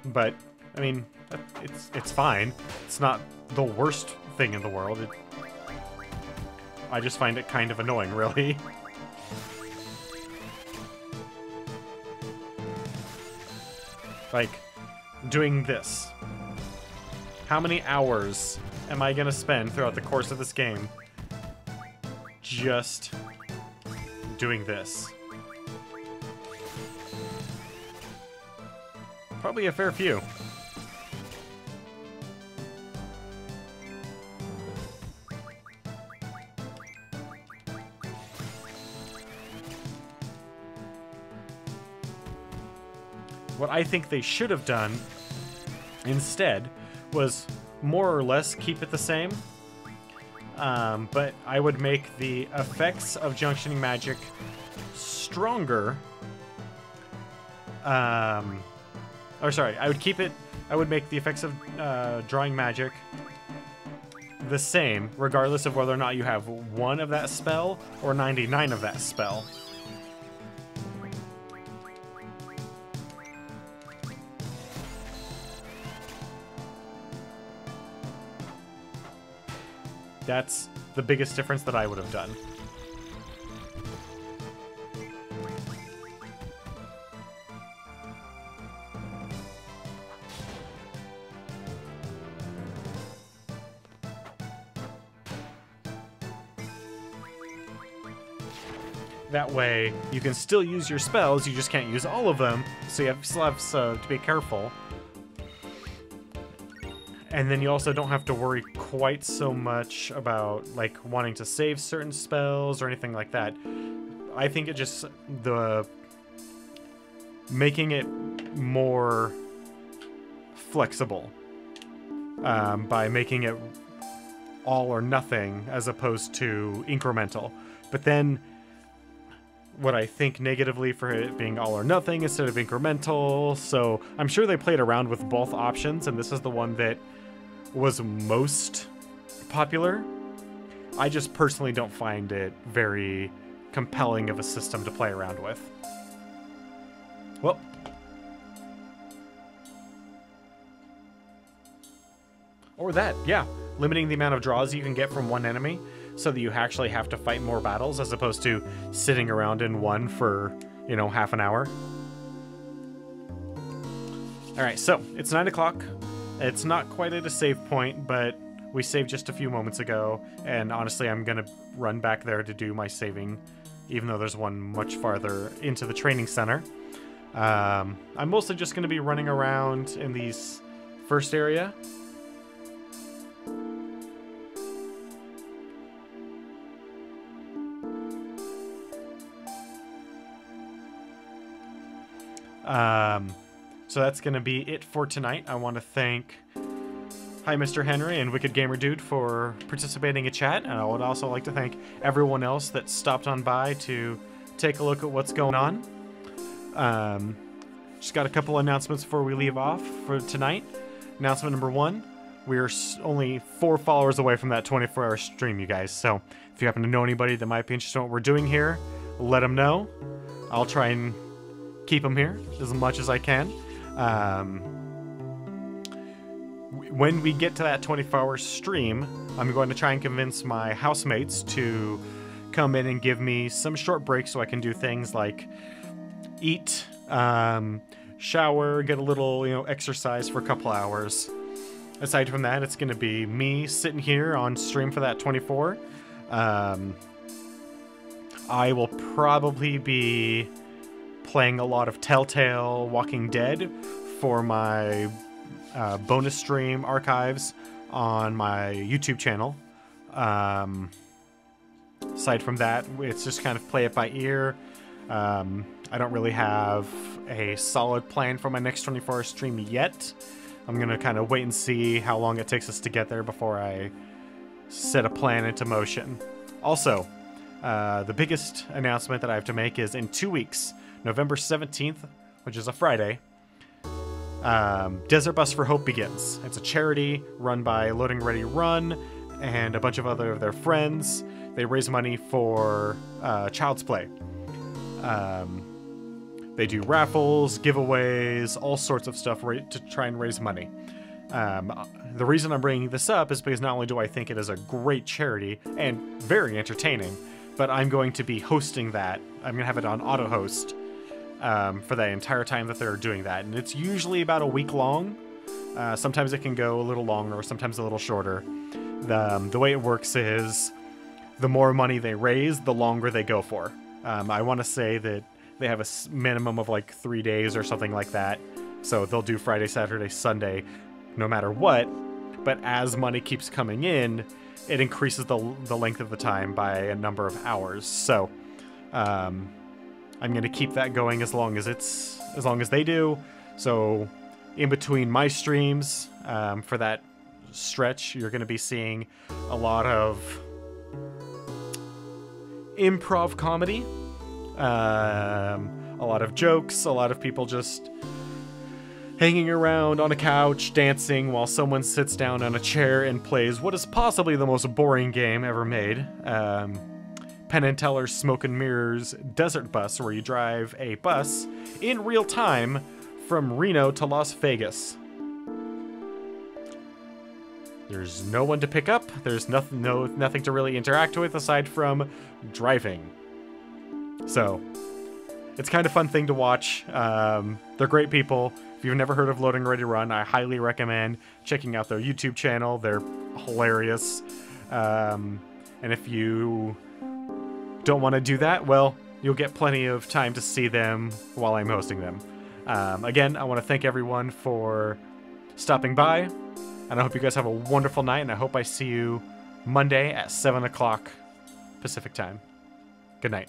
But, I mean, it's fine. It's not the worst thing in the world. I just find it kind of annoying, really. Like, doing this. How many hours am I gonna spend throughout the course of this game just doing this? Probably a fair few. What I think they should have done instead was more or less keep it the same, but I would make the effects of junctioning magic stronger. Or sorry, I would make the effects of drawing magic the same, regardless of whether or not you have 1 of that spell or 99 of that spell. That's the biggest difference that I would have done. That way, you can still use your spells, you just can't use all of them, so you still have to be careful. And then you also don't have to worry quite so much about, like, wanting to save certain spells or anything like that. I think it just... making it more flexible by making it all or nothing as opposed to incremental. But then what I think negatively for it being all or nothing instead of incremental, so I'm sure they played around with both options, and this is the one that was most popular. I just personally don't find it very compelling of a system to play around with. Well, or that, yeah. Limiting the amount of draws you can get from one enemy so that you actually have to fight more battles as opposed to sitting around in one for, you know, half an hour. Alright, so it's 9 o'clock. It's not quite at a save point, but We saved just a few moments ago, and honestly, I'm gonna run back there to do my saving, even though there's one much farther into the training center. I'm mostly just gonna be running around in these first area. So that's gonna be it for tonight. I want to thank Hi Mr. Henry and Wicked Gamer Dude for participating in chat, and I would also like to thank everyone else that stopped on by to take a look at what's going on. Just got a couple announcements before we leave off for tonight. Announcement number 1, we are only 4 followers away from that 24-hour stream, you guys. So if you happen to know anybody that might be interested in what we're doing here, let them know. I'll try and keep them here as much as I can. When we get to that 24-hour stream, I'm going to try and convince my housemates to come in and give me some short breaks so I can do things like eat, shower, get a little, exercise for a couple hours. Aside from that, it's going to be me sitting here on stream for that 24. I will probably be playing a lot of Telltale Walking Dead for my bonus stream archives on my YouTube channel. Aside from that, it's just kind of play it by ear. I don't really have a solid plan for my next 24-hour stream yet. I'm gonna kind of wait and see how long it takes us to get there before I set a plan into motion. Also, the biggest announcement that I have to make is in 2 weeks, November 17th, which is a Friday, Desert Bus for Hope begins. It's a charity run by Loading Ready Run and a bunch of other of their friends. They raise money for Child's Play. They do raffles, giveaways, all sorts of stuff to try and raise money. The reason I'm bringing this up is because not only do I think it is a great charity and very entertaining, but I'm going to be hosting that. I'm going to have it on auto host for the entire time that they're doing that. And it's usually about a week long. Sometimes it can go a little longer, sometimes a little shorter. The way it works is the more money they raise, the longer they go for. I want to say that they have a minimum of like 3 days or something like that. So they'll do Friday, Saturday, Sunday, no matter what. But as money keeps coming in, it increases the length of the time by a number of hours. So I'm going to keep that going as long as they do. So in between my streams, for that stretch, you're going to be seeing a lot of improv comedy, a lot of jokes, a lot of people just hanging around on a couch, dancing while someone sits down on a chair and plays what is possibly the most boring game ever made. Penn and Teller's Smoke and Mirrors Desert Bus, where you drive a bus in real time from Reno to Las Vegas. There's no one to pick up. There's nothing to really interact with aside from driving. So it's kind of a fun thing to watch. They're great people. If you've never heard of Loading Ready Run, I highly recommend checking out their YouTube channel. They're hilarious. And if you don't want to do that, well, you'll get plenty of time to see them while I'm hosting them. Again, I want to thank everyone for stopping by, and I hope you guys have a wonderful night, and I hope I see you Monday at 7 o'clock Pacific time. Good night.